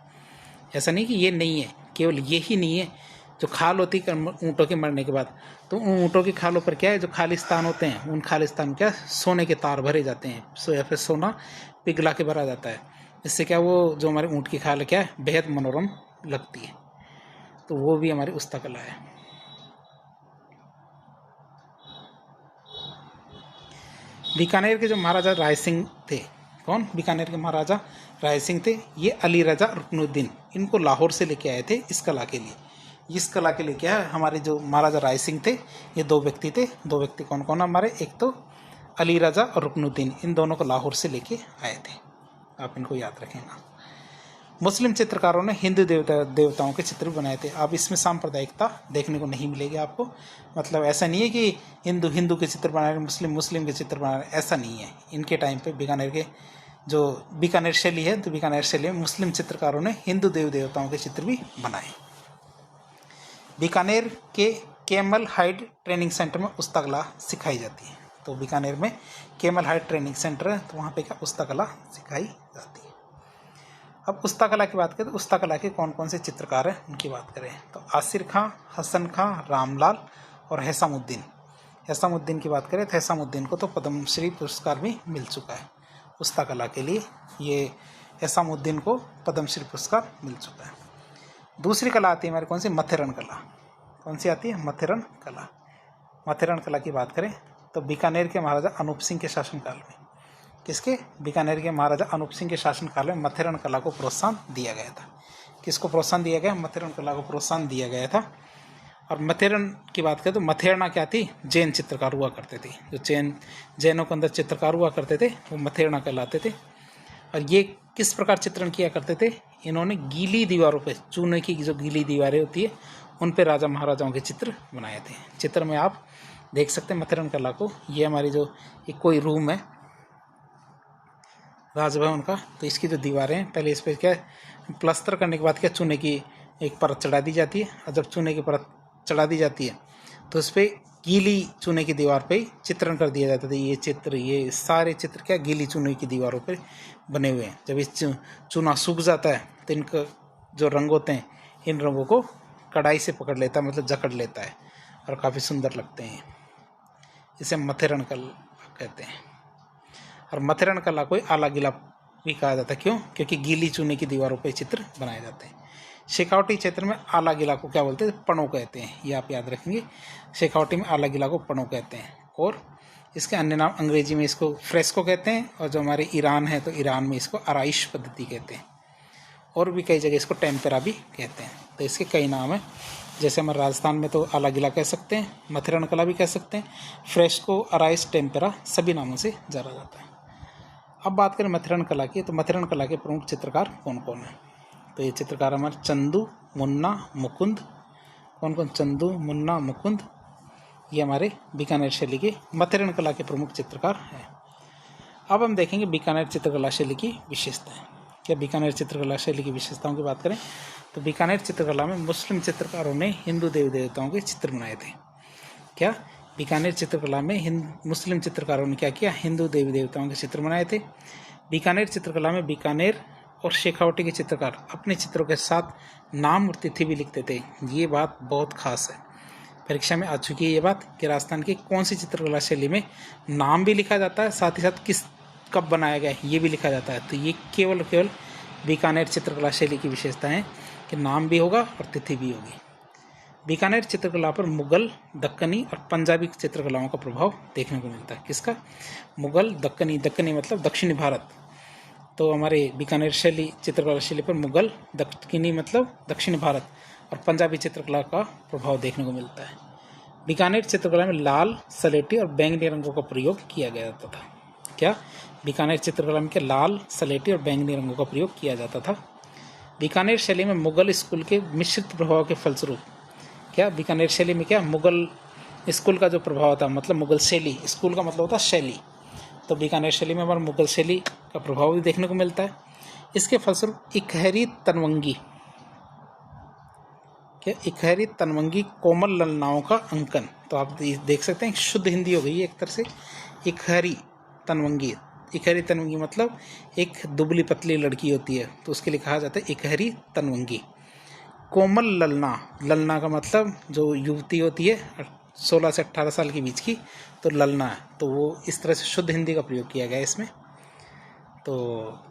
ऐसा नहीं कि ये नहीं है, केवल ये ही नहीं है। जो खाल होती है ऊँटों के मरने के बाद, तो उन ऊँटों की खालों पर क्या है, जो खालिस्तान होते हैं उन खालिस्तान में क्या सोने के तार भरे जाते हैं, या फिर सोना पिघला के भरा जाता है। इससे क्या वो जो हमारे ऊँट की खाल क्या है बेहद मनोरम लगती है। तो वो भी हमारी उस्ता कला है। बीकानेर के जो महाराजा राय सिंह थे, कौन, बीकानेर के महाराजा राय सिंह थे, ये अली रजा रुकनुद्दीन इनको लाहौर से लेके आए थे इस कला के लिए। इस कला के लिए क्या है, हमारे जो महाराजा राय सिंह थे ये दो व्यक्ति थे। दो व्यक्ति कौन कौन हमारे, एक तो अली रजा और रुकनुद्दीन, इन दोनों को लाहौर से लेके आए थे। आप इनको याद रखेंगे। मुस्लिम चित्रकारों ने हिंदू देवताओं के चित्र बनाए थे। अब इसमें सांप्रदायिकता देखने को नहीं मिलेगी आपको। मतलब ऐसा नहीं है कि हिंदू के चित्र बना रहे, मुस्लिम के चित्र बना रहे, ऐसा नहीं है। इनके टाइम पे बीकानेर के जो बीकानेर शैली है, तो बीकानेर शैली में मुस्लिम चित्रकारों ने हिंदू देवताओं के चित्र भी बनाए। बीकानेर के कैमल हाइट ट्रेनिंग सेंटर में उस्ता कला सिखाई जाती है। तो बीकानेर में कैमल हाइट ट्रेनिंग सेंटर है, तो वहाँ पे क्या उस्ता कला सिखाई जाती है। अब उस्ता कला की बात करें तो उस्ता कला के कौन कौन से चित्रकार हैं उनकी बात करें तो आसिर खां, हसन खां, रामलाल और हैसामुद्दीन। हैसामुद्दीन की बात करें तो हैसामुद्दीन को तो पद्मश्री पुरस्कार भी मिल चुका है उस्ता कला के लिए। ये हैसामुद्दीन को पद्मश्री पुरस्कार मिल चुका है। दूसरी कला आती है हमारी कौन सी, मथेरन कला। कौन सी आती है, मथेरन कला। मथेरन कला की बात करें तो बीकानेर के महाराजा अनूप सिंह के शासनकाल में, किसके, बीकानेर के महाराजा अनूप सिंह के शासनकाल में मथेरन कला को प्रोत्साहन दिया गया था। किसको प्रोत्साहन दिया गया, मथेरन कला को प्रोत्साहन दिया गया था। और मथेरन की बात करें तो मथेरना क्या थी, जैन चित्रकार हुआ करते थे। जो जैनों के अंदर चित्रकार हुआ करते थे वो मथेरना कहलाते थे। और ये किस प्रकार चित्रण किया करते थे, इन्होंने गीली दीवारों पे, चूने की जो गीली दीवारें होती है उन पे राजा महाराजाओं के चित्र बनाए थे। चित्र में आप देख सकते हैं मथेरन कला को। ये हमारी जो एक कोई रूम है राजभवन का, तो इसकी जो दीवारें हैं, पहले इस पर क्या प्लास्टर करने के बाद क्या चूने की एक परत चढ़ा दी जाती है। और जब चूने की परत चढ़ा दी जाती है तो उस पर गीली चूने की दीवार पे चित्रण कर दिया जाता था। ये चित्र, ये सारे चित्र क्या गीली चूने की दीवारों पे बने हुए हैं। जब इस चूना सूख जाता है तो इनका जो रंग होते हैं, इन रंगों को कढ़ाई से पकड़ लेता है, मतलब जकड़ लेता है और काफ़ी सुंदर लगते हैं। इसे मथेरन कला कहते हैं। और मथेरन कला को आला गीला भी कहा जाता है। क्यों, क्योंकि गीली चूने की दीवारों पर चित्र बनाए जाते हैं। शेखावटी क्षेत्र में आला गीला को क्या बोलते हैं, पणो कहते हैं। ये आप याद रखेंगे, शेखावटी में आला गीला को पणो कहते हैं। और इसके अन्य नाम अंग्रेजी में इसको फ्रेस्को कहते हैं, और जो हमारे ईरान है तो ईरान में इसको आराइश पद्धति कहते हैं। और भी कई जगह इसको टेम्पेरा भी कहते हैं। तो इसके कई नाम हैं, जैसे हमारे राजस्थान में तो आला गीला कह सकते हैं, मथेरन कला भी कह सकते हैं, फ्रेस्को, आराइश, टेम्पेरा सभी नामों से जाना जाता है। अब बात करें मथेरन कला की, तो मथेरन कला के प्रमुख चित्रकार कौन कौन हैं। तो ये चित्रकार हमारे चंदू, मुन्ना, मुकुंद। कौन कौन, चंदू, मुन्ना, मुकुंद, ये हमारे बीकानेर शैली के मथेरन कला के प्रमुख चित्रकार हैं। अब हम देखेंगे बीकानेर चित्रकला शैली की विशेषताएं। क्या बीकानेर चित्रकला शैली की विशेषताओं की बात करें तो बीकानेर चित्रकला में मुस्लिम चित्रकारों ने हिंदू देवी देवताओं के चित्र बनाए थे। क्या, बीकानेर चित्रकला में मुस्लिम चित्रकारों ने क्या किया, हिंदू देवी देवताओं के चित्र बनाए थे। बीकानेर चित्रकला में बीकानेर और शेखावटी के चित्रकार अपने चित्रों के साथ नाम और तिथि भी लिखते थे। ये बात बहुत खास है, परीक्षा में आ चुकी है ये बात कि राजस्थान की कौन सी चित्रकला शैली में नाम भी लिखा जाता है, साथ ही साथ किस कब बनाया गया है ये भी लिखा जाता है। तो ये केवल बीकानेर चित्रकला शैली की विशेषता है कि नाम भी होगा और तिथि भी होगी। बीकानेर चित्रकला पर मुगल, दक्कनी और पंजाबी चित्रकलाओं का प्रभाव देखने को मिलता है। किसका, मुगल, दक्कनी मतलब दक्षिणी भारत। तो हमारे बीकानेर शैली चित्रकला शैली पर मुगल, दक्कनी मतलब दक्षिणी भारत और पंजाबी चित्रकला का प्रभाव देखने को मिलता है। बीकानेर चित्रकला में लाल, सलेटी और बैंगनी रंगों का प्रयोग किया गया जाता था। क्या, बीकानेर चित्रकला में क्या लाल, सलेटी और बैंगनी रंगों का प्रयोग किया जाता था। बीकानेर शैली में मुगल स्कूल के मिश्रित प्रभाव के फलस्वरूप क्या, बीकानेर शैली में क्या मुगल स्कूल का जो प्रभाव था, मतलब मुगल शैली, स्कूल का मतलब होता है शैली, तो बीकानेर शैली में हमारा मुगल शैली का प्रभाव भी देखने को मिलता है। इसके फलस्वरूप इकहरी तनवंगी कोमल ललनाओं का अंकन, तो आप देख सकते हैं शुद्ध हिंदी हो गई एक तरह से। इकहरी तनवंगी, इकहरी तनवंगी मतलब एक दुबली पतली लड़की होती है तो उसके लिए कहा जाता है इकहरी तनवंगी। कोमल ललना, ललना का मतलब जो युवती होती है 16 से 18 साल के बीच की, तो ललना है, तो वो इस तरह से शुद्ध हिंदी का प्रयोग किया गया है इसमें। तो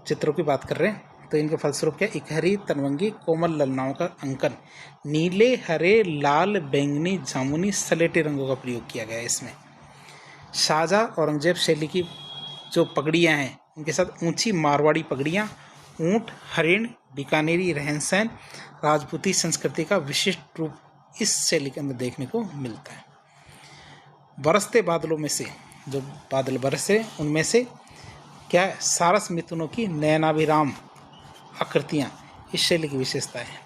चित्रों की बात कर रहे हैं तो इनके फलस्वरूप क्या, इकहरी तनवंगी कोमल ललनाओं का अंकन नीले हरे लाल बैंगनी जामुनी सलेटी रंगों का प्रयोग किया गया है इसमें। शाहजहाँ औरंगजेब शैली की जो पगड़ियाँ हैं उनके साथ ऊंची मारवाड़ी पगड़ियाँ, ऊंट, हरिण, बीकानेरी रहन सहन, राजपूती संस्कृति का विशिष्ट रूप इस शैली के अंदर देखने को मिलता है। बरसते बादलों में से, जो बादल बरसे उनमें से क्या है, सारस मिथुनों की नयनाभिराम आकृतियाँ इस शैली की विशेषता है।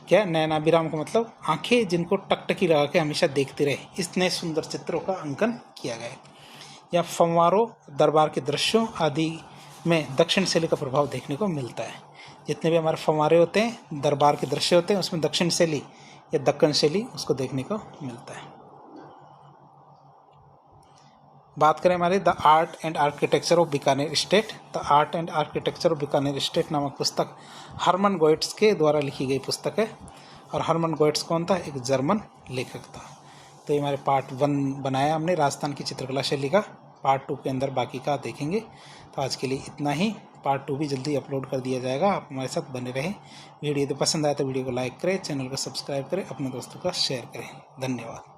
क्या, नयनाभिराम का मतलब आंखें जिनको टकटकी लगा के हमेशा देखते रहे, इतने सुंदर चित्रों का अंकन किया गया है। या फंवारों, दरबार के दृश्यों आदि में दक्षिण शैली का प्रभाव देखने को मिलता है। जितने भी हमारे फंवारे होते हैं, दरबार के दृश्य होते हैं, उसमें दक्षिण शैली या दक्कन शैली उसको देखने को मिलता है। बात करें हमारे the art and architecture of Bikaner state, the art and architecture of Bikaner state नामक पुस्तक हरमन गोइट्स के द्वारा लिखी गई पुस्तक है। और हरमन गोइट्स कौन था, एक जर्मन लेखक था। तो ये हमारे पार्ट 1 बनाया हमने राजस्थान की चित्रकला शैली का। पार्ट 2 के अंदर बाकी का देखेंगे। तो आज के लिए इतना ही, पार्ट 2 भी जल्दी अपलोड कर दिया जाएगा। आप हमारे साथ बने रहें। वीडियो यदि पसंद आए तो वीडियो को लाइक करें, चैनल को सब्सक्राइब करें, अपने दोस्तों का शेयर करें। धन्यवाद।